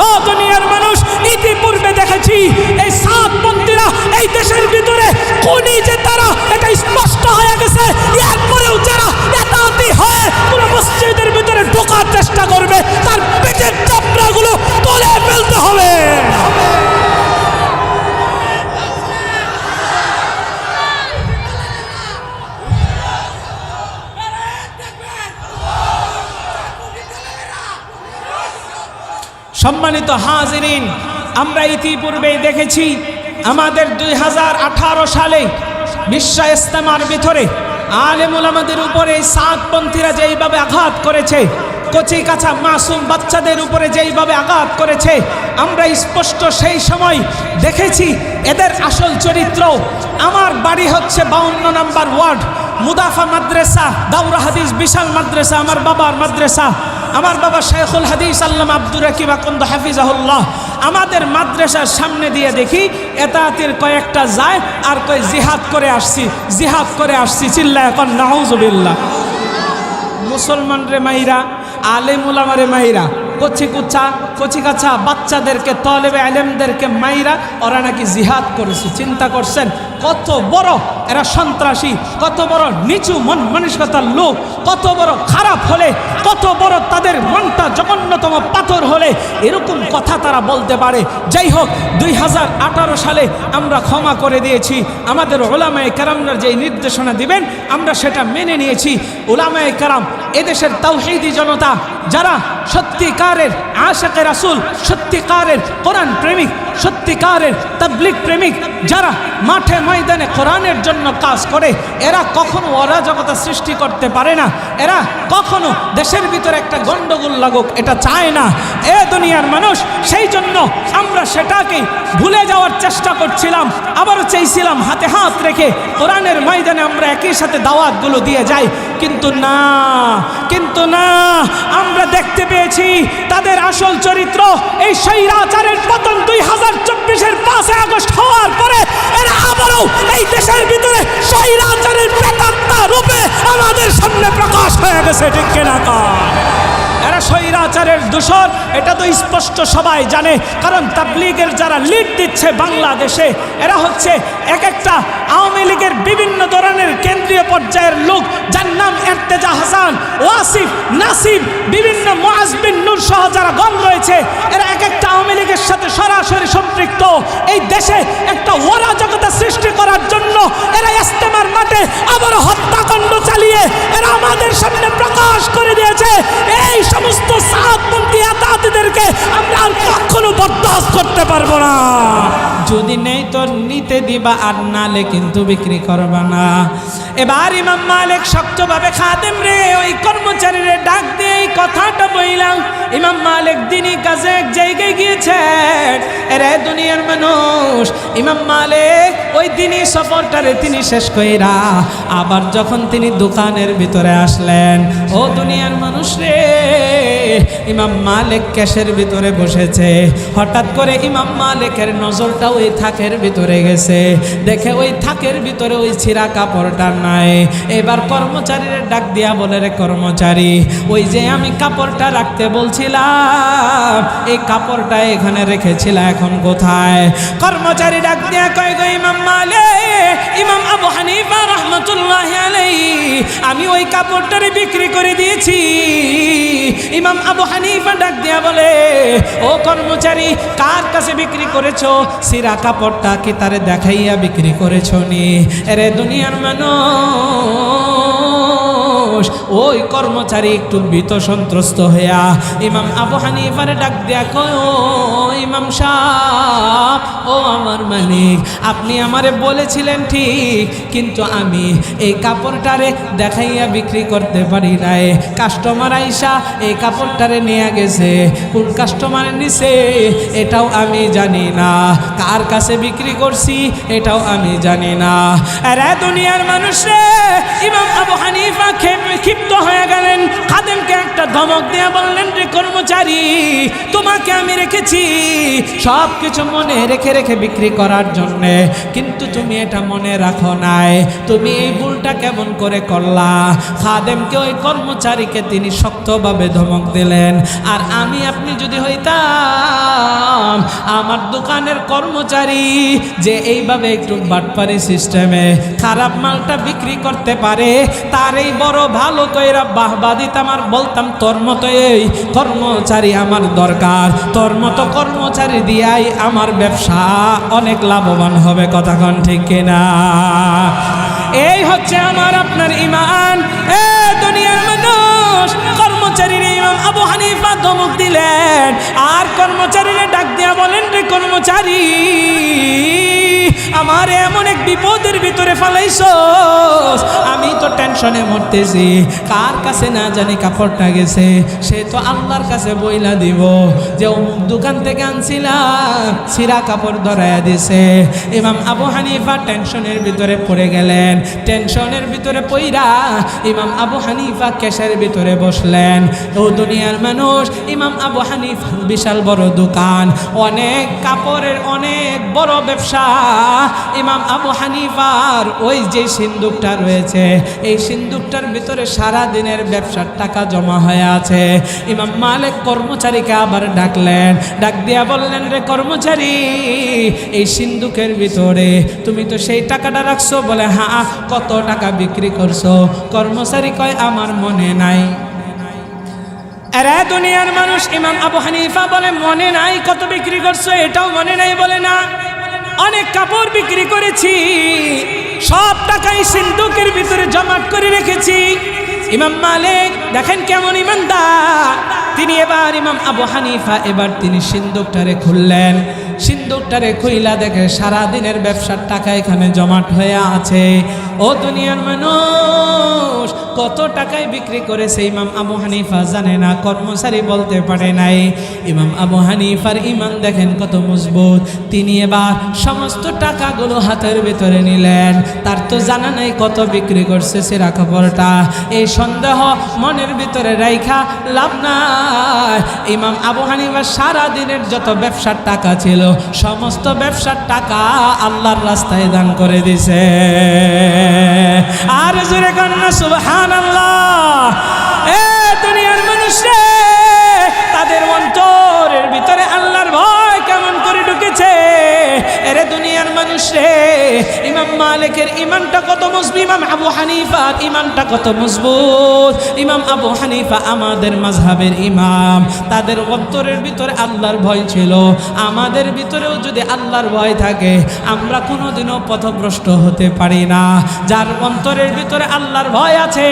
ও দুনিয়ার মানুষ, ইতিপূর্বে দেখেছি এই সাতপন্থীরা এই দেশের ভিতরে কোনি যে তারা এটা স্পষ্ট হয়ে গেছে। এরপরেও যারা এতাতি হয়ে পুরো মসজিদের ভিতরে ঢোকার চেষ্টা করবে, তার পেটের চাপড়াগুলো তুলে ফেলতে হবে। সম্মানিত হাজিরিন, আমরা ইতিপূর্বেই দেখেছি আমাদের 2018 সালে বিশ্ব ইজতেমার ভিতরে আলেম ওলামাদের উপরে সাতপন্থীরা যেইভাবে আঘাত করেছে, কচি কাঁচা মাসুম বাচ্চাদের উপরে যেইভাবে আঘাত করেছে, আমরা স্পষ্ট সেই সময় দেখেছি এদের আসল চরিত্র। আমার বাড়ি হচ্ছে 52 নম্বর ওয়ার্ড, মুদাফা মাদ্রাসা, দাউরা হাদিস বিশাল মাদ্রাসা আমার বাবার মাদ্রাসা। আমার বাবা শেখুল হাদিস আল্লামা আব্দুর রাকিব আকন্দ হাফিজাহুল্লাহ। আমাদের মাদ্রাসার সামনে দিয়ে দেখি এতাতির কয়েকটা যায় আর কয় জিহাদ করে আসছি, চিল্লায় এখন নাউজুবিল্লাহ। মুসলমান রে মাইরা, আলেম উলামা রে মাইরা, কচি কাছা বাচ্চাদেরকে, তলেবে আলেমদেরকে মাইরা ওরা নাকি জিহাদ করেছে। চিন্তা করছেন কত বড় এরা সন্ত্রাসী, কত বড় নিচু মন মানসিকতার লোক, কত বড় খারাপ হলে, কত বড় তাদের মনটা জঘন্যতম পাথর হলে এরকম কথা তারা বলতে পারে। যাই হোক, 2018 সালে আমরা ক্ষমা করে দিয়েছি। আমাদের উলামায়ে কেরামরা যেই নির্দেশনা দিবেন আমরা সেটা মেনে নিয়েছি। উলামায়ে কেরাম এদেশের তাওহীদি জনতা, যারা সত্যিকারের আশিকে রাসূল, সত্যিকারের কোরআন প্রেমিক, সত্যিকারের তাবলীগ প্রেমিক, যারা মাঠে ময়দানে কোরআনের জন্য কাজ করে, এরা কখনো অরাজকতা সৃষ্টি করতে পারে না। এরা কখনো দেশের ভিতরে একটা গন্ডগোল লাগুক এটা চায় না এ দুনিয়ার মানুষ। সেই জন্য আমরা সেটাকে ভুলে যাওয়ার চেষ্টা করছিলাম, আবারও চাইছিলাম হাতে হাত রেখে কোরআনের ময়দানে আমরা একই সাথে দাওয়াতগুলো দিয়ে যাই। কিন্তু না, আমরা দেখতে পেয়েছি তাদের আসল চরিত্র। এই স্বৈরাচারের পতন 2024-এর 5 আগস্ট হওয়ার পরে এরা আবারও এই দেশের ভিতরে স্বৈরাচারের প্রেতাত্মা রূপে আমাদের সামনে প্রকাশ হয়ে গেছে। ঠিক কিনা? স্বৈরাচারের দূষর, এটা তো স্পষ্ট সবাই জানে। কারণ তাবলীগের যারা লিড দিচ্ছে বাংলাদেশে, এরা হচ্ছে এক একটা আওয়ামী লীগের বিভিন্ন ধরনের কেন্দ্রীয় পর্যায়ের লোক, যার নাম ইর্তেজা হাসান, ওয়াসিফ, নাসিব, বিভিন্ন মুআজ বিন নূর সহ যারা গণ রয়েছে, এরা এক একটা আওয়ামী লীগের সাথে সরাসরি সম্পৃক্ত। এই দেশে একটা অরাজকতা সৃষ্টি করার জন্য এরা ইস্তেমার মাঠে আবার হত্যাকাণ্ড চালিয়ে এরা আমাদের সামনে প্রকাশ করে দিয়েছে। এই সমস্ত সাতপন্থী আতাতিদেরকে আমরা আর কখনো বরদাস্ত করতে পারবো না। যদি নেই তো নিতে দিবা, আর নালে কিন্তু বিক্রি করবা না। এবার ইমাম মালিক শক্তভাবে খাদেম রে ওই কর্মচারীরে ডাক দিয়ে এই কথাটা বললাম। ইমাম মালিক দিনই কাজে এক জায়গায় গিয়েছেন। এরে দুনিয়ার মানুষ, ইমাম মালিক ওই দিনই সফরটারে তিনি শেষ কইরা আবার যখন তিনি দোকানের ভিতরে আসলেন, ও দুনিয়ার মানুষ রে, ইমাম মালিক ক্যাশের ভিতরে বসেছে। হঠাৎ করে ইমাম মালিকের নজরটা ওই থাকের ভিতরে গেছে। দেখে ওই থাকের ভিতরে ওই ছিঁড়া কাপড়টা নাই। এবার কর্মচারীর ডাক দিয়া বলে, রে কর্মচারী, ওই যে আমি কাপড়টা রাখতে বলছিলাম, এই কাপড়টা এখানে রেখেছিলাম, এখন কোথায়? কর্মচারী ডাক দিয়া কয়, গো ইমাম মালিক, ইমাম আবু হানিফা রাহমাতুল্লাহি আলাইহি, আমি ওই কাপড়টারে বিক্রি করে দিয়েছি। ইমাম আবু হানিফা ডাক দিয়া বলে, ও কর্মচারী, কার কাছে বিক্রি করেছো? সিরা কাপড়টা কি তারে দেখাইয়া বিক্রি করেছো নি? এরে দুনিয়ার মানুষ, ওই কর্মচারী একটু ভীত সন্ত্রস্ত হইয়া ইমাম আবু হানিফারে ডাক দিয়া কয়, ও ইমাম সাহেব, ও আমার মালিক, আপনি আমারে বলেছিলেন ঠিক, কিন্তু আমি এই কাপড়টারে দেখাইয়া বিক্রি করতে পারি নাই। কাস্টমার আইসা এই কাপড়টারে নিয়ে গেছে, কোন কাস্টমার নিছে এটাও আমি জানি না, কার কাছে বিক্রি করছি এটাও আমি জানি না। আরে দুনিয়ার মানুষ রে, ইমাম আবু হানিফা ক্ষিপ্ত হয়ে গেলেন। খাদেমকে একটা ধমক দিয়ে বললেন, রে কর্মচারী, তোমাকে আমি রেখেছি সব কিছু মনে রেখে রেখে বিক্রি করার জন্যে, কিন্তু তুমি এটা মনে রাখো নাই, তুমি এই ভুলটা কেমন করে করলা? খাদেমকে ওই কর্মচারীকে তিনি শক্তভাবে ধমক দিলেন। আর আমি আপনি যদি হইতাম আমার দোকানের কর্মচারী যে এইভাবে একটু বাটপারি সিস্টেমে খারাপ মালটা বিক্রি করতে পারে, তার এই বড় ভালো কইরা বাহবা দিতাম আর বলতাম, তোর মতো এই কর্মচারী আমার দরকার, তোর মতো কর্মচারী দিয়াই আমার ব্যবসা অনেক লাভবান হবে। কথা কোন ঠিক কিনা? এই হচ্ছে আমার আপনার ঈমান। এ দুনিয়ার মানুষ, কর্মচারীর ইমাম আবু হানিফা ধমক দিলেন আর কর্মচারীরে ডাক দিয়া বলেন, রে কর্মচারী, আমার এমন এক বিপদের ভিতরে ফেলাইছস, আমি তো টেনশনে মরতেছি, কার কাছে না জানি কাপড়টা গেছে, সে তো আল্লাহর কাছে বইলা দিব যে অমুক দোকান থেকে আনছিলাম, ছিঁড়া কাপড় ধরাইয়া দিছে। ইমাম আবু হানিফা টেনশনের ভিতরে পড়ে গেলেন। টেনশনের ভিতরে পইরা ইমাম আবু হানিফা ক্যাশের ভিতরে বসলেন। ও দুনিয়ার মানুষ, ইমাম আবু হানিফা বিশাল বড় দোকান, অনেক কাপড়ের অনেক বড় ব্যবসা। ইমাম আবু হানিফার ওই যে সিন্দুকটা রয়েছে, এই সিন্দুকটার ভিতরে সারা দিনের ব্যবসার টাকা জমা হয়ে আছে। ইমাম মালিক কর্মচারীকে আবার ডাকলেন, ডাক দিয়া বললেন, রে কর্মচারী, এই সিন্দুকের ভিতরে তুমি তো সেই টাকাটা রাখছো? বলে, হ্যাঁ। কত টাকা বিক্রি করছো? কর্মচারী কয়, আমার মনে নাই। আরে দুনিয়ার মানুষ, ইমাম আবু হানিফা বলে, মনে নাই কত বিক্রি করছো? এটাও মনে নাই? বলে, না, অনেক কাপড় বিক্রি করেছি, সব টাকাই সিন্দুকের ভিতরে জমাট করে রেখেছি। ইমাম মালিক দেখেন কেমন ইমানদার, তিনি এবার ইমাম আবু হানিফা এবার তিনি সিন্দুকটারে খুললেন। সিন্দুকটারে খুইলা দেখে সারা দিনের ব্যবসার টাকা এখানে জমাট হয়ে আছে। ও দুনিয়ার মানুষ, কত টাকায় বিক্রি করেছে ইমাম আবু হানিফা জানে না, কর্মচারী বলতে পারে নাই। ইমাম আবু হানিফার ইমান দেখেন কত মজবুত। তিনি এবার সমস্ত টাকাগুলো হাতের ভিতরে নিলেন। তার তো জানা নাই কত বিক্রি করছে সেরা খবরটা। এই সন্দেহ মনের ভিতরে রাইখা লাভ নাই। ইমাম আবু হানিফা সারা দিনের যত ব্যবসার টাকা ছিল, সমস্ত ব্যবসার টাকা আল্লাহর রাস্তায় দান করে দিছে। আর জোরে কন্যা সুবহানাল্লাহ। এ দুনিয়ার মানুষ রে, তাদের অন্তরের ভিতরে আল্লাহর ভয় কেমন করে ঢুকেছে। এরে দুনিয়ার মানুষ রে, ইমাম মালিকের ঈমানটা কত মজবুত, ইমাম আবু হানিফার ঈমানটা কত মজবুত। ইমাম আবু হানিফা আমাদের মাযহাবের ইমাম, তাদের অন্তরের ভিতরে আল্লাহর ভয় ছিল। আমাদের ভিতরেও যদি আল্লাহর ভয় থাকে, আমরা কোনোদিনও পথভ্রষ্ট হতে পারি না। যার অন্তরের ভিতরে আল্লাহর ভয় আছে,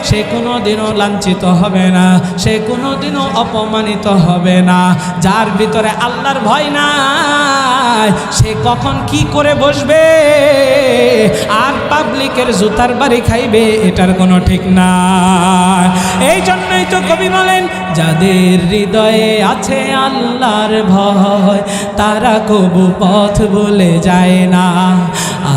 সে কোনোদিনও লাঞ্ছিত হবে না, সে কোনোদিনও অপমানিত হবে না। যার ভিতরে আল্লাহর ভয় নাই, সে কখন কি করে বসবে আর পাবলিকের জুতার বাড়ি খাইবে, এটার কোনো ঠিক না। এই জন্যই তো কবি বলেন, যাদের হৃদয়ে আছে আল্লাহর ভয়, তারা কবু পথ ভুলে যায় না।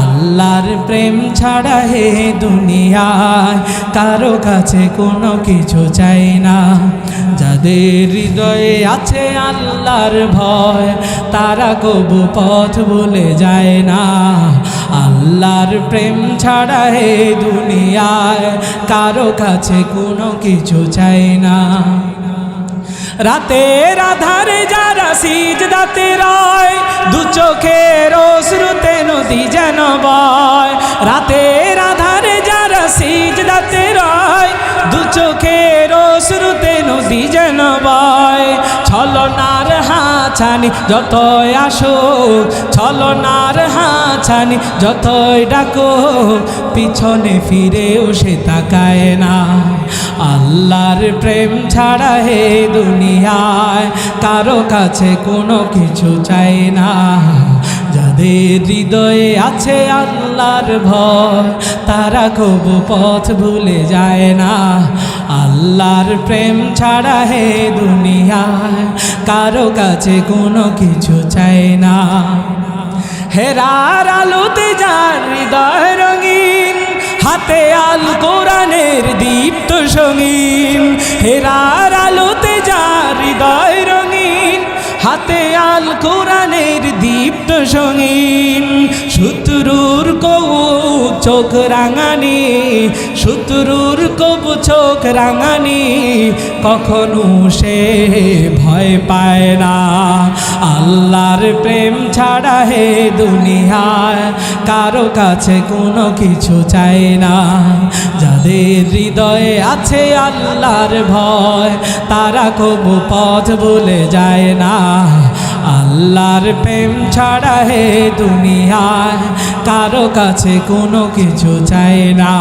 আল্লাহর প্রেম ছাড়া হে দুনিয়ায় কারো কাছে কোনো কিছু চাই না। যাদের হৃদয়ে আছে আল্লাহর ভয়, তারা কবু পথ ভুলে যায় না। আল্লাহর প্রেম ছাড়া হে দুনিয়ায় কারো কাছে কোনো কিছু চাই না। রাতের আধারে যারা সিজদাতে রয়, দু চোখের অশ্রুতে নদী যেন বয়। রাতের আধারে যারা সিজদাতে রয়, দু চোখের অশ্রুতে নদী যেন বয়। ছলনার হাছানি যতই আসুক, ছলনার হাছানি যতই ডাকুক, পিছনে ফিরেও সে তাকায় না। আল্লাহর প্রেম ছাড়া হে দুনিয়ায় কারো কাছে কোনো কিছু চাই না। যাদের হৃদয়ে আছে আল্লাহর ভয়, তারা কবু পথ ভুলে যায় না। আল্লাহর প্রেম ছাড়া হে দুনিয়ায় কারো কাছে কোনো কিছু চাই না। হেরার আলোতে যার হৃদয় রঙিন, হাতে আল কোরআনের দীপ্ত সঙ্গীন। হেরার আলোতে যার হৃদয় রঙিন, হাতে আল কোরআনের দীপ্ত সঙ্গীন। শত্রুর কবু চোখ রাঙানি, শত্রুর কবু চোখ রাঙানি, কখনো সে ভয় পায় না। আল্লাহর প্রেম ছাড়া হে দুনিয়ায় কারো কাছে কোনো কিছু চাই না। যাদের হৃদয়ে আছে আল্লাহর ভয়, তারা কবু পথ ভুলে যায় না। আল্লাহর প্রেম ছাড়া হে দুনিয়ায় কারো কাছে কোনো কিছু চাই না।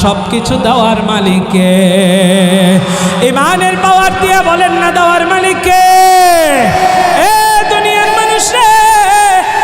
সব কিছু দেওয়ার মালিককে, ঈমানের পাওয়ার দিয়ে বলেন না দেওয়ার মালিককে। এ দুনিয়ার মানুষ রে,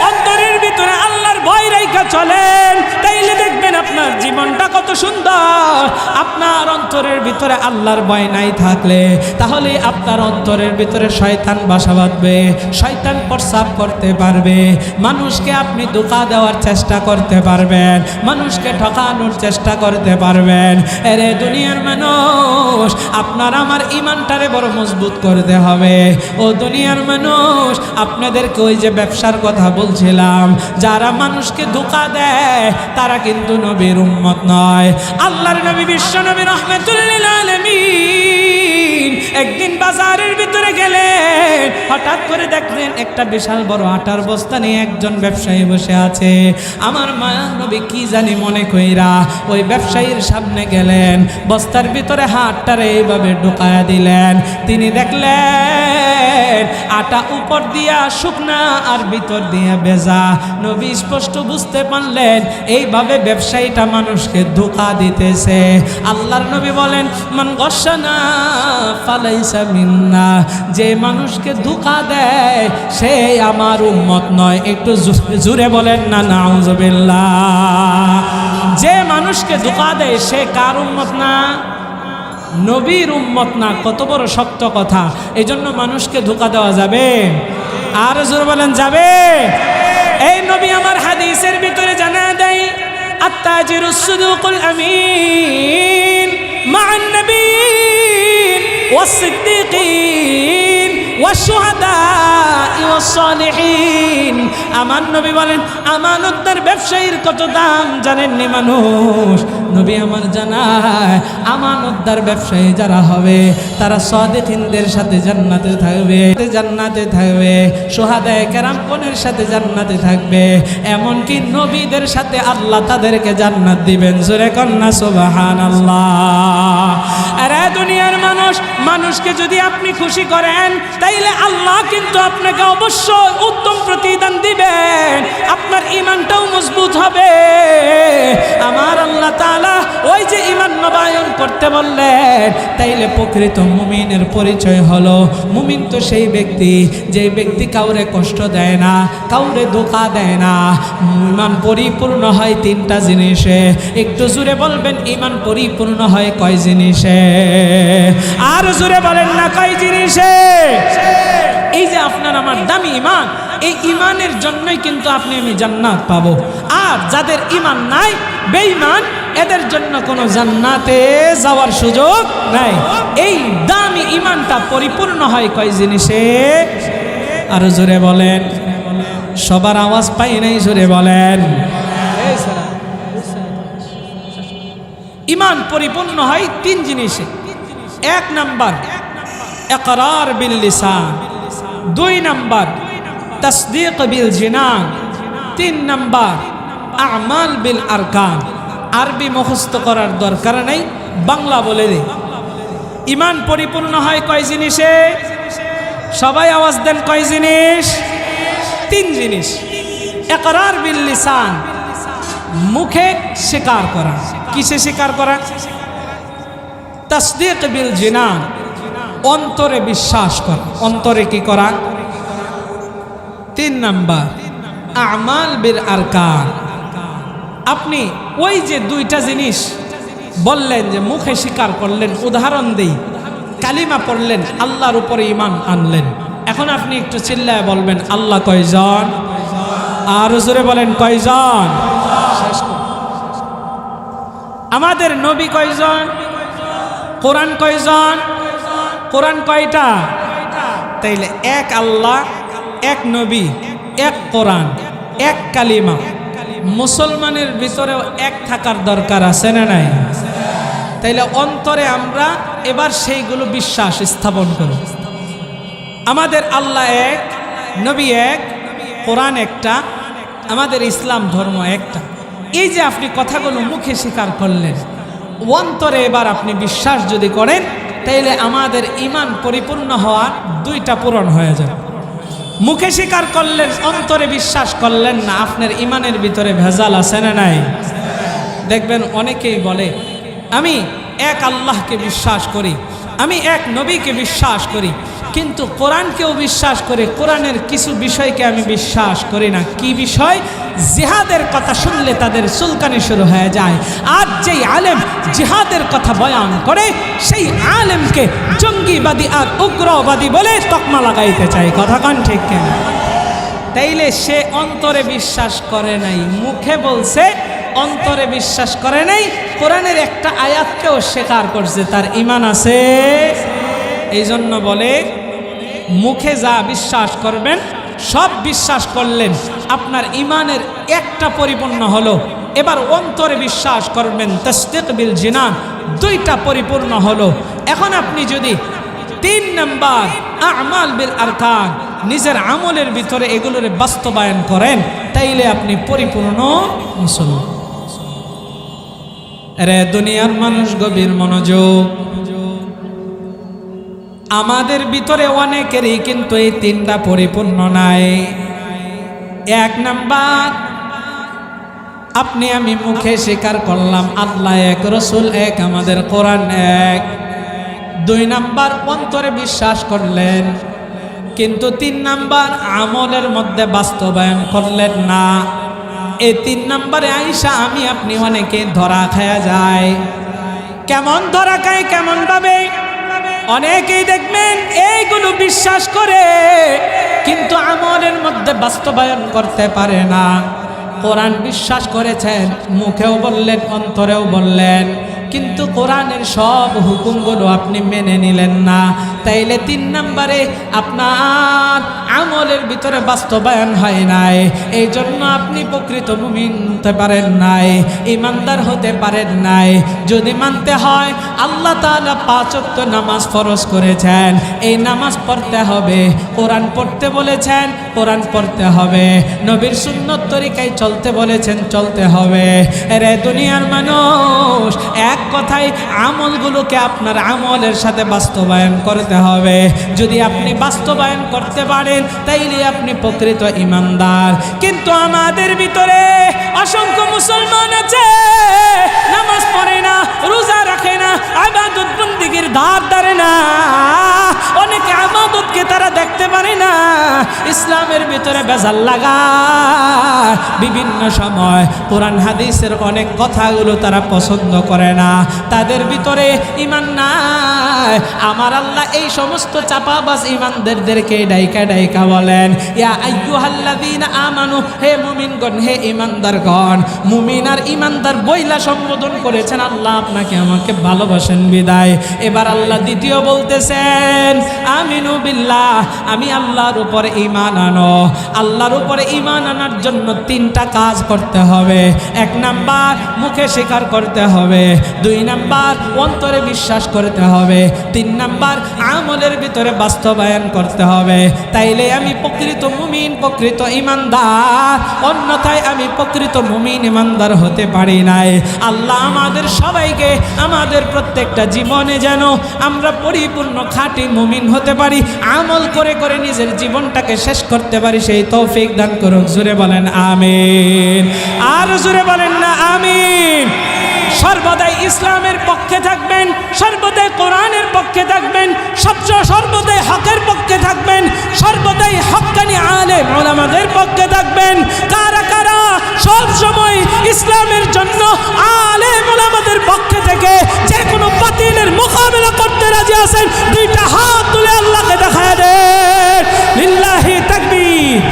অন্তরের ভিতরে আল্লাহর ভয় রাইখা চলেন, তাইলে দেখবেন আপনার জীবনটা কত সুন্দর। আপনার অন্তরের ভিতরে আল্লাহর ভয় নাই থাকলে, তাহলে আপনার অন্তরের ভিতরে শয়তান বাসা বাঁধবে, শয়তান প্রস্রাব করতে পারবে। মানুষকে আপনি ধোঁকা দেওয়ার চেষ্টা করতে পারবেন, মানুষকে ঠকানোর চেষ্টা করতে পারবেন। এরে দুনিয়ার মানুষ, আপনার আমার ঈমানটারে বড় মজবুত করতে হবে। ও দুনিয়ার মানুষ, আপনাদেরকে ওই যে ব্যবসার কথা বলছিলাম, যারা মানুষকে ধোঁকা দেয় তারা কিন্তু নবীর উম্মত নয়। আল্লাহর নবী বিশ্ব নবী রাহমাতুল লিল আলামিন একদিন বাজারের ভিতরে গেলেন, হঠাৎ করে দেখলেন একটা বিশাল বড় আটার বস্তা নিয়ে একজন ব্যবসায়ী বসে আছে। আমার মায়ার নবী কি জানি মনে কইরা ওই ব্যবসায়ীর সামনে গেলেন, বস্তার ভিতরে হাতটারে এইভাবে ঢুকায়া দিলেন। তিনি দেখলেন আটা উপর দিয়া শুকনা আর ভিতর দিয়া ভেজা। নবী স্পষ্ট বুঝতে পারলেন এইভাবে ব্যবসায়ীটা মানুষকে ধোঁকা দিতেছে। আল্লাহর নবী বলেন, মান গশানা ফালাইসা মিন্না, যে মানুষকে ধোঁকা দেয় সে আমার উম্মত নয়। একটু জোরে বলেন না নাউজুবিল্লাহ। যে মানুষকে ধোঁকা দেয় সে কার উম্মত না? নবীর উম্মত না। কত বড় শক্ত কথা। এই জন্য মানুষকে ধোঁকা দেওয়া যাবে? আর জোরে বলেন যাবে? এই নবী আমার হাদিসের ভিতরে জানা দেয়, আত্তাজিরুস সুদুকুল আমিন মা'আন নবিয়্যিন ওয়াস-সিদ্দীকিন ওয়াশ-শুহাদা'i ওয়াস-সালিহিন আমার নবী বলেন আমানতদার ব্যবসায়ীর কত দাম জানেননি মানুষ? নবী আমার জানায় আমানতদার ব্যবসায়ী যারা হবে তারা সাদিকিনদের সাথে জান্নাতে থাকবে, জান্নাতে থাকবে, শুহাদায়ে কেরামগণের সাথে জান্নাতে থাকবে, এমনকি নবীদের সাথে আল্লাহ তাদেরকে জান্নাত দিবেন। জোরে কন্না সুবহানাল্লাহ। আরে দুনিয়ার মানুষ, মানুষকে যদি আপনি খুশি করেন তাইলে আল্লাহ কিন্তু আপনাকে অবশ্যই উত্তম প্রতিদান দিবেন, আপনার ঈমানটাও মজবুত হবে। আমার আল্লাহ তাআলা ওই যে ঈমান নবায়ন করতে বললেন, তাইলে প্রকৃত মুমিনের পরিচয় হলো, মুমিন তো সেই ব্যক্তি যে ব্যক্তি কাউরে কষ্ট দেয় না, কাউরে ধোঁকা দেয় না। ঈমান পরিপূর্ণ হয় তিনটা জিনিসে। একটু জোরে বলবেন ঈমান পরিপূর্ণ হয় কয় জিনিসে? আর জোরে বলেন না কয় জিনিসে? এই যে আপনার আমার দামি ঈমান, এই ঈমানের জন্যই কিন্তু আপনি আমি জান্নাত পাবো। আর যাদের ঈমান নাই, বেঈমান, এদের জন্য কোনো জান্নাতে যাওয়ার সুযোগ নাই। এই দামি ঈমানটা পরিপূর্ণ হয় কয় জিনিসে? আর জোরে বলেন, সবার আওয়াজ পাই নাই, জোরে বলেন। ঈমান পরিপূর্ণ হয় তিন জিনিসে। এক নাম্বার ইকরার বিল লিসান, দুই নাম্বার তাসদীক বিল জিনান, তিন নাম্বার আমাল বিল আরকান। আরবি মুখস্থ করার দরকার নেই, বাংলা বলে দে। ঈমান পরিপূর্ণ হয় কয় জিনিসে? সবাই আওয়াজ দেন, কয় জিনিস? তিন জিনিস। ইকরার বিল লিসান, মুখে স্বীকার করা। কিসে স্বীকার করা? তাসদীক বিল জিনান, অন্তরে বিশ্বাস করা। অন্তরে কি করা? তিন নাম্বার আমাল বিল আরকান। আপনি ওই যে দুইটা জিনিস বললেন যে মুখে স্বীকার করলেন, উদাহরণ দেই, কালিমা পড়লেন, আল্লাহর উপরে ঈমান আনলেন। এখন আপনি একটু চিল্লায় বলবেন আল্লাহ কয়জন? আর জোরে বলেন কয়জন? আমাদের নবী কয়জন? কোরআন কয়জন? কোরআন কয়টা? তাইলে এক আল্লাহ, এক নবী, এক কোরআন, এক কালিমা। মুসলমানের ভিতরেও এক থাকার দরকার আছে না নাই? তাইলে অন্তরে আমরা এবার সেইগুলো বিশ্বাস স্থাপন করি। আমাদের আল্লাহ এক, নবী এক, কোরআন একটা, আমাদের ইসলাম ধর্ম একটা। এই যে আপনি কথাগুলো মুখে স্বীকার করলেন, অন্তরে এবার আপনি বিশ্বাস যদি করেন, তাইলে আমাদের ঈমান পরিপূর্ণ হওয়ার দুইটা পূরণ হয়ে যাবে। মুখে স্বীকার করলেন, অন্তরে বিশ্বাস করলেন না, আপনার ঈমানের ভিতরে ভেজাল আছে না নাই? দেখবেন অনেকেই বলে আমি এক আল্লাহকে বিশ্বাস করি, আমি এক নবীকে বিশ্বাস করি, কিন্তু কোরআনকেও বিশ্বাস করে, কোরআনের কিছু বিষয়কে আমি বিশ্বাস করি না। কি বিষয়? জিহাদের কথা শুনলে তাদের চুলকানি শুরু হয়ে যায়। আর যেই আলেম জিহাদের কথা বয়ান করে, সেই আলেমকে জঙ্গিবাদী আর উগ্রবাদী বলে তকমা লাগাইতে চায়। কথা কন ঠিক কিনা? তাইলে সে অন্তরে বিশ্বাস করে নাই, মুখে বলছে, অন্তরে বিশ্বাস করে নাই। কোরআনের একটা আয়াতকেও স্বীকার করছে, তার ঈমান আছে। এই জন্য বলে মুখে যা বিশ্বাস করবেন সব বিশ্বাস করলেন, আপনার ঈমানের একটা পরিপূর্ণ হলো। এবার অন্তরে বিশ্বাস করবেন, তাসদীক বিল জিনান, দুইটা পরিপূর্ণ হলো। এখন আপনি যদি তিন নাম্বার আমাল বিল আরকান, নিজের আমলের ভিতরে এগুলোর বাস্তবায়ন করেন, তাইলে আপনি পরিপূর্ণ মুসলমান। রে দুনিয়ার মানুষ, গভীর মনোযোগ। আমাদের ভিতরে অনেকেরই কিন্তু এই তিনটা পরিপূর্ণ নাই। এক নাম্বার, আপনি আমি মুখে স্বীকার করলাম আল্লাহ এক, রসুল এক, আমাদের কোরআন এক। দুই নাম্বার, অন্তরে বিশ্বাস করলেন, কিন্তু তিন নাম্বার আমলের মধ্যে বাস্তবায়ন করলেন না। এই তিন নাম্বারে আইসা আমি আপনি অনেকে ধরা খায়া যায়। কেমন ধরা খায়? কেমন ভাবে? অনেকেই দেখবেন এইগুলো বিশ্বাস করে, কিন্তু আমলের মধ্যে বাস্তবায়ন করতে পারে না। কোরআন বিশ্বাস করেছেন, মুখেও বললেন, অন্তরেও বললেন, কিন্তু কোরআনের সব হুকুমগুলো আপনি মেনে নিলেন না। তাইলে তিন নম্বরে আপনার আমলের ভিতরে বাস্তবায়ন হয় নাই, এই জন্য আপনি প্রকৃত মুমিন হতে পারেন নাই, ইমানদার হতে পারেন নাই। যদি মানতে হয় আল্লাহ তাআলা 5 ওয়াক্ত নামাজ ফরজ করেছেন, এই নামাজ পড়তে হবে, কোরআন পড়তে বলেছেন, কোরআন পড়তে হবে, নবীর সুন্নত তরিকায় চলতে বলেছেন, চলতে হবে। রে দুনিয়ার মানুষ, এক কথায় আমলগুলোকে আপনার আমলের সাথে বাস্তবায়ন করতে হবে। যদি আপনি বাস্তবায়ন করতে পারেন তাইলে আপনি প্রকৃত ইমানদার। কিন্তু আমাদের ভিতরে অসংখ্য মুসলমান আছে, নামাজ পড়ে না, রোজা রাখে না, ইবাদত বন্দেগীর ধার ধারে না, অনেকে ইবাদতকে তারা দেখতে পারে না, ইসলামের ভিতরে বেজাল লাগায়, বিভিন্ন সময় কোরআন হাদিসের অনেক কথাগুলো তারা পছন্দ করে না, তাদের ভিতরে ঈমান নাই। আমার আল্লাহ এই সমস্ত চাপাবাজ ঈমানদারদেরকে ডাইকা ডাইকা বলেন, ইয়া আইয়ুহাল্লাযীনা আমানু, হে মুমিনগণ, হে ঈমানদারগণ। মুমিন আর ঈমানদার বইলা সম্বোধন করেছেন আল্লাহ আপনাকে আমাকে ভালোবাসেন বিদায়। এবার আল্লাহ দ্বিতীয় বলতেছেন, আমিনু বিল্লাহ, আমি আল্লাহর উপরে ঈমান আনো। আল্লাহর উপরে ঈমান আনার জন্য 3টা কাজ করতে হবে। 1 নাম্বার মুখে স্বীকার করতে হবে, 2 নাম্বার অন্তরে বিশ্বাস করতে হবে, 3 নাম্বার আমলের ভিতরে বাস্তবায়ন করতে হবে। তাইলে আমি প্রকৃত মুমিন, প্রকৃত ঈমানদার, অন্যথায় আমি প্রকৃত মুমিন ঈমানদার হতে পারি নাই। আল্লাহ আমাদের সবাইকে আমাদের প্রত্যেকটা জীবনে যেন আমরা পরিপূর্ণ খাঁটি মুমিন হতে পারি, আমল করে করে নিজের জীবনটাকে শেষ করতে পারি, সেই তৌফিক দান করুক। জোরে বলেন আমিন, আর জোরে বলেন না আমিন। সর্বদাই ইসলামের পক্ষে থাকবেন, সর্বদাই কোরআনের পক্ষে থাকবেন, সর্বদাই হকের পক্ষে থাকবেন, সর্বদাই হক্কানি আলেম উলামাদের পক্ষে থাকবেন। কারা কারা সব সময় ইসলামের জন্য আলেম উলামাদের পক্ষে থেকে যে কোনো বাতিলের মোকাবেলা করতে রাজি আছেন, 2টা হাত তুলে আল্লাহকে দেখায় দেন। লিল্লাহি তাকবীর।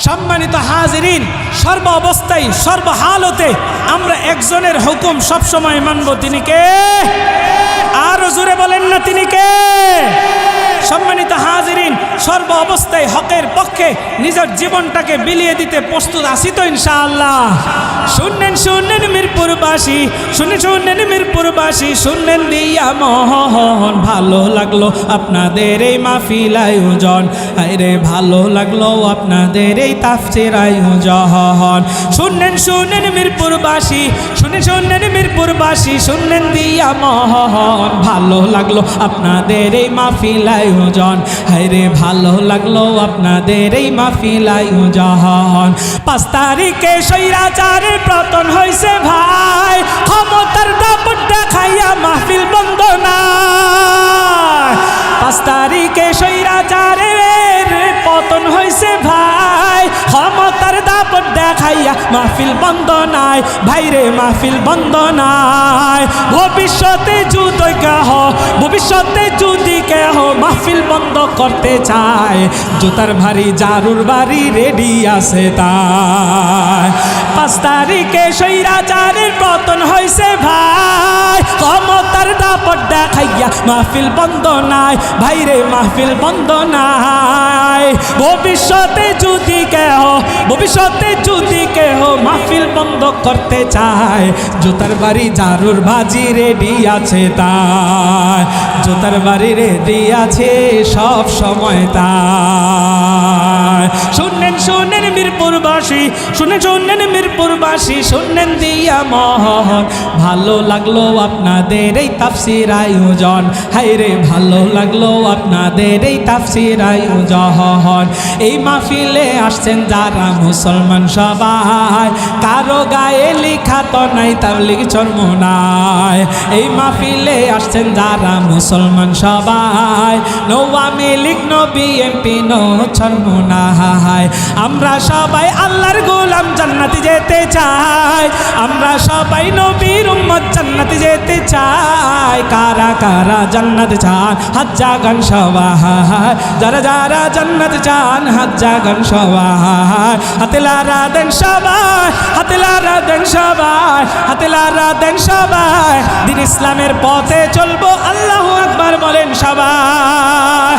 সম্মানিত হাজিরিন, সর্ব অবস্থায় সর্বহালতে আমরা একজনের হুকুম সবসময় মানব, তিনি কে? আরো জোরে বলেন না, তিনি কে? সম্মানিত হাজিরিন, সর্ব অবস্থায় হকের পক্ষে নিজের জীবনটাকে বিলিয়ে দিতে প্রস্তুত আছি তো ইনশাআল্লাহ? শুনলেন শুনলেন মিরপুরবাসী, শুনলেন মিরপুরবাসী, শুনলেন দিয়া মহন, ভালো লাগলো আপনাদের এই মাহফিল আয়োজন, আরে ভালো লাগলো আপনাদের এই তাফসীর আয়োজন। শুনলেন মিরপুরবাসী, শুনলেন মিরপুরবাসী, শুনলেন দিয়া মহন, ভালো লাগলো আপনাদের এই মাহফিল আয়োজন, হায়রে ভালো লাগলো আপনাদের এই মাহফিল আয়োজন। 5 তারিখে স্বৈরাচারের পতন হয়েছে ভাই, ক্ষমতার দাপট দেখাইয়া মাহফিল বন্ধ না। 5 তারিখে স্বৈরাচারের পতন হয়েছে ভাই, ক্ষমতার দাপট দেখাইয়া মাহফিল বন্ধ নাই, ভাইরে মাহফিল বন্ধ নাই। ভবিষ্যতে যদি কেহ, ভবিষ্যতে যদি কেহ মাহফিল বন্ধ করতে চায়, জুতার ভারী জারুর বাড়ি রেডি আছে তাই। 5 তারিখে স্বৈরাচারের পতন হয়েছে ভাই, ক্ষমতার দাপট দেখাইয়া মাহফিল বন্ধ নাই, ভাইরে মাহফিল বন্ধ নাই। ভবিষ্যতে যদি কেহ, ভবিষ্যতে যদি কেহ মাহফিল বন্ধ করতে চায়, জুতার বাড়ি জারুর বাজি রেডি আছে তাই, জুতার বাড়ি রেডি আছে সব সময় তাই। শুনলেন মিরপুরবাসী, শুনলেন মিরপুরবাসী, শুনলেন দিয়া মহন, ভালো লাগলো আপনাদের এই তাফসীর আয়োজন, হায়রে ভালো লাগলো আপনাদের এই তাফসীর আয়োজন। এই মাহফিলে আসছেন যারা মুসলমান সবাই, কারো গায়ে লেখা তো নাই তাবলীগ চরমোনাই। এই মাহফিলে আসছেন যারা মুসলমান সবাই, no Awami League no BNP no Charmonai. আমরা সবাই আল্লাহর গোলাম জান্নাতে যেতে চাই, আমরা সবাই নবীর উম্মত জান্নাতে যেতে চাই। কারা কারা জান্নাত চান হাত জাগান সবাই, যারা যারা জান্নাত চান হাত জাগান সবাই। হাতে লারা দেন সবাই, হাতে লারা দেন সবাই, হাতে লারা দেন সবাই। দিন ইসলামের পথে চলবো, আল্লাহু আকবার বলেন সবাই।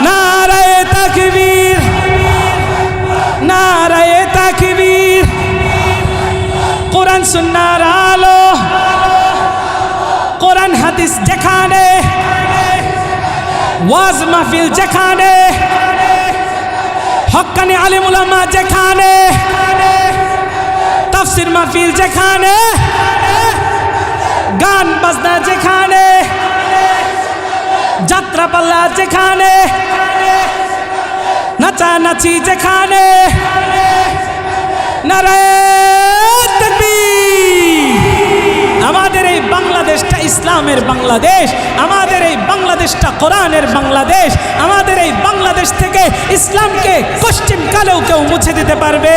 নারায়ে তাকবীর, নারায়ে তাকবীর। কোরআন সুন্নাহর আলো, কোরআন হাদিস যেখানে, ওয়াজ মাহফিল যেখানে, হক্কানি আলিম উলামা যেখানে, তাফসীর মাহফিল যেখানে, গান বাজনা যেখানে, যাত্রা পাল্লা যেখানে, নাচানাচি যেখানে, নারায়ে তাকবীর। আমাদের এই বাংলাদেশটা ইসলামের বাংলাদেশ, আমাদের এই বাংলাদেশটা কোরআনের বাংলাদেশ। আমাদের এই বাংলাদেশ থেকে ইসলামকে পশ্চিম কালেও কেউ মুছে দিতে পারবে?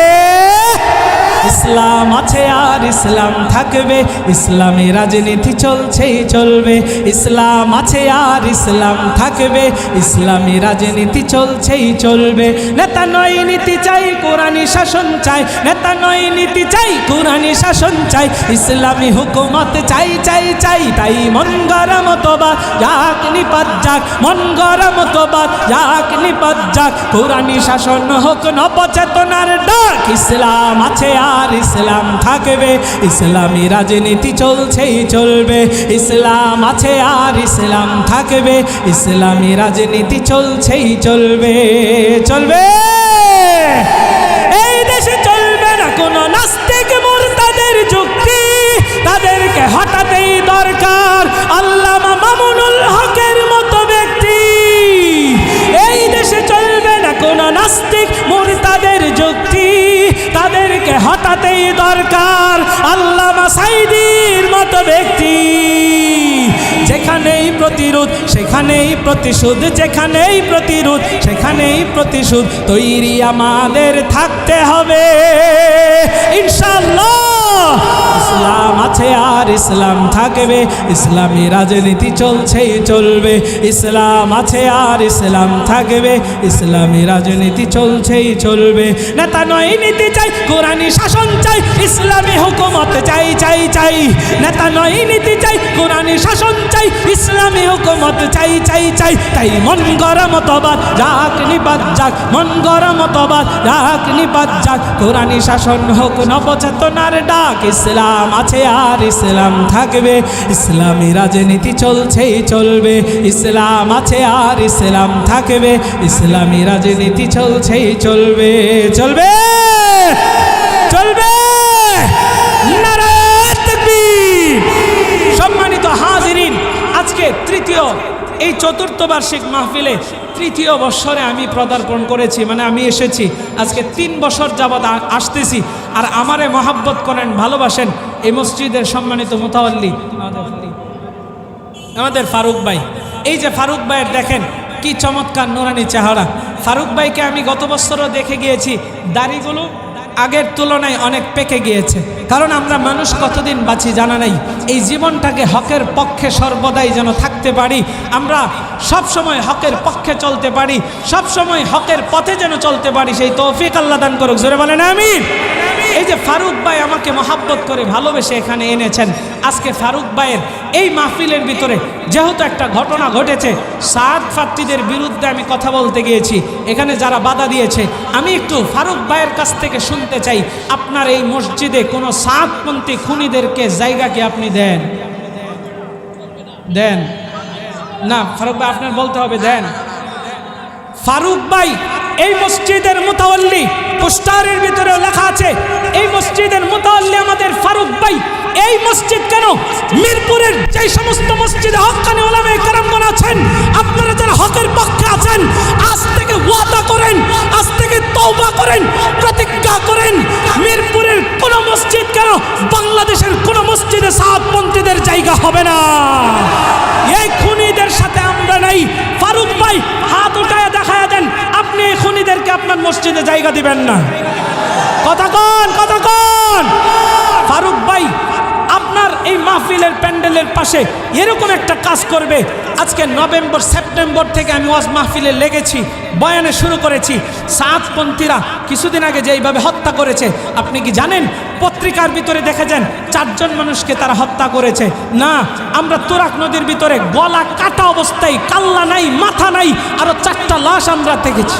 ইসলাম আছে আর ইসলাম থাকবে, ইসলামী রাজনীতি চলছেই চলবে। ইসলাম আছে আর ইসলাম থাকবে, ইসলামী রাজনীতি চলছেই চলবে। নেতা নয় নীতি চাই, কোরআনী শাসন চাই, নেতা নয় নীতি চাই, কোরআনী শাসন চাই। ইসলামী হুকুমত চাই চাই চাই, তাই মন গড়া মতবাদ যাক নিপাত যাক, মন গড়া মতবাদ যাক নিপাত যাক। কোরআনী শাসন হোক নবচেতনার ডাক। ইসলাম আছে আর ইসলাম থাকবে, ইসলামী রাজনীতি চলছেই চলবে। ইসলাম আছে আর ইসলাম থাকবে, ইসলামী রাজনীতি চলছেই চলবে চলবে। এই দেশে চলবে না কোনো নাস্তিক মুরতাদের যুক্তি, তাদেরকে হটাতেই দরকার আল্লামা মামুনুল হকের মতো ব্যক্তি। এই দেশে চলবে না কোনো নাস্তিক মুরতাদের যুক্তি, তাদেরকে হটাতেই দরকার আল্লামা সাইদির মতো ব্যক্তি। যেখানেই প্রতিরোধ সেখানেই প্রতিশোধ, যেখানেই প্রতিরোধ সেখানেই প্রতিশোধ। তৈরি আমাদের থাকতে হবে ইনশাআল্লাহ। ইসলাম আছে আর ইসলাম থাকবে, ইসলামী রাজনীতি চলছেই চলবে। ইসলাম আছে আর ইসলাম থাকবে, ইসলামী রাজনীতি চলছেই চলবে। নেতা নয় নীতি চাই, কোরআনী শাসন চাই, ইসলামী হুকুমত চাই চাই চাই। নেতা নয় নীতি চাই, কোরআনী শাসন চাই, ইসলামী হুকুমত চাই চাই চাই। তাই মন গড়া মতবাদ যাক নিপাত যাক, মন গড়া মতবাদ যাক নিপাত যাক। কোরআনী শাসন হোক নবচেতনার ডাক। ইসলাম আছে আর ইসলাম থাকবে, ইসলামী রাজনীতি চলছেই চলবে। ইসলাম আছে আর ইসলাম থাকবে, ইসলামী রাজনীতি চলছেই চলবে চলবে চলবে। নারায়ে তাকবীর। সম্মানিত হাজিরিন, আজকে তৃতীয় এই চতুর্থ বার্ষিক মাহফিলে তৃতীয় বছরে আমি পদার্পণ করেছি, মানে আমি এসেছি। আজকে 3 বছর যাবৎ আসতেছি। আর আমারে মহাব্বত করেন, ভালোবাসেন এই মসজিদের সম্মানিত মুতাওয়াল্লি আমাদের ফারুক ভাই। এই যে ফারুক ভাইয়ের দেখেন কি চমৎকার নুরানি চেহারা। ফারুক ভাইকে আমি গত বছরও দেখে গিয়েছি, দাড়িগুলো আগের তুলনায় অনেক পেকে গিয়েছে। কারণ আমরা মানুষ কতদিন বাঁচি জানা নাই। এই জীবনটাকে হকের পক্ষে সর্বদাই যেন থাকতে পারি, আমরা সব সময় হকের পক্ষে চলতে পারি, সব সময় হকের পথে যেন চলতে পারি, সেই তৌফিক আল্লাহ দান করুক। জোরে বলেন আমিন। এই যে ফারুক ভাই আমাকে মহাব্বত করে ভালোবেসে এখানে এনেছেন, আজকে ফারুক ভাইয়ের এই মাহফিলের ভিতরে যেহেতু একটা ঘটনা ঘটেছে, সাদ ফাত্তিদের বিরুদ্ধে আমি কথা বলতে গিয়েছি, এখানে যারা বাধা দিয়েছে, আমি একটু ফারুক ভাইয়ের কাছ থেকে শুনতে চাই, আপনার এই মসজিদে কোনো সাদপন্থী খুনিদেরকে জায়গা কি আপনি দেন? দেন না? ফারুক ভাই আপনার বলতে হবে দেন। ফারুক ভাই এই মসজিদের মুতাওয়াল্লি, পোস্টারের ভিতরেও লেখা আছে এই মসজিদের মুতাওয়াল্লি আমাদের ফারুক ভাই। এই মসজিদ কেন, মিরপুরের যে সমস্ত মসজিদে হক্কানি উলামায়ে কেরামগণ আছেন, আপনারা যারা হকের পক্ষে আছেন, আজ থেকে ওয়াদা করেন, আজ থেকে তওবা করেন, প্রতিজ্ঞা মসজিদে সাতপন্থীদের জায়গা হবে না। এই খুনিদের সাথে আমরা নাই। ফারুক ভাই হাত উঠায় দেখায় দেন, আপনি এই খুনিদেরকে আপনার মসজিদে জায়গা দিবেন না। কথা কন, কথা কন। ফারুক ভাই আপনার এই মাহফিলের প্যান্ডেলের পাশে এরকম একটা কাজ করবে। আজকে নভেম্বর সেপ্টেম্বর থেকে আমি ওয়াজ মাহফিলে লেগেছি, বয়ানে শুরু করেছি। সাতপন্থীরা কিছুদিন আগে যেইভাবে হত্যা করেছে, আপনি কি জানেন পত্রিকার ভিতরে দেখেছেন 4 জন মানুষকে তারা হত্যা করেছে? না, আমরা তুরাগ নদীর ভিতরে গলা কাটা অবস্থায়, কাল্লা নাই, মাথা নাই, আরো 4টা লাশ আমরা দেখেছি।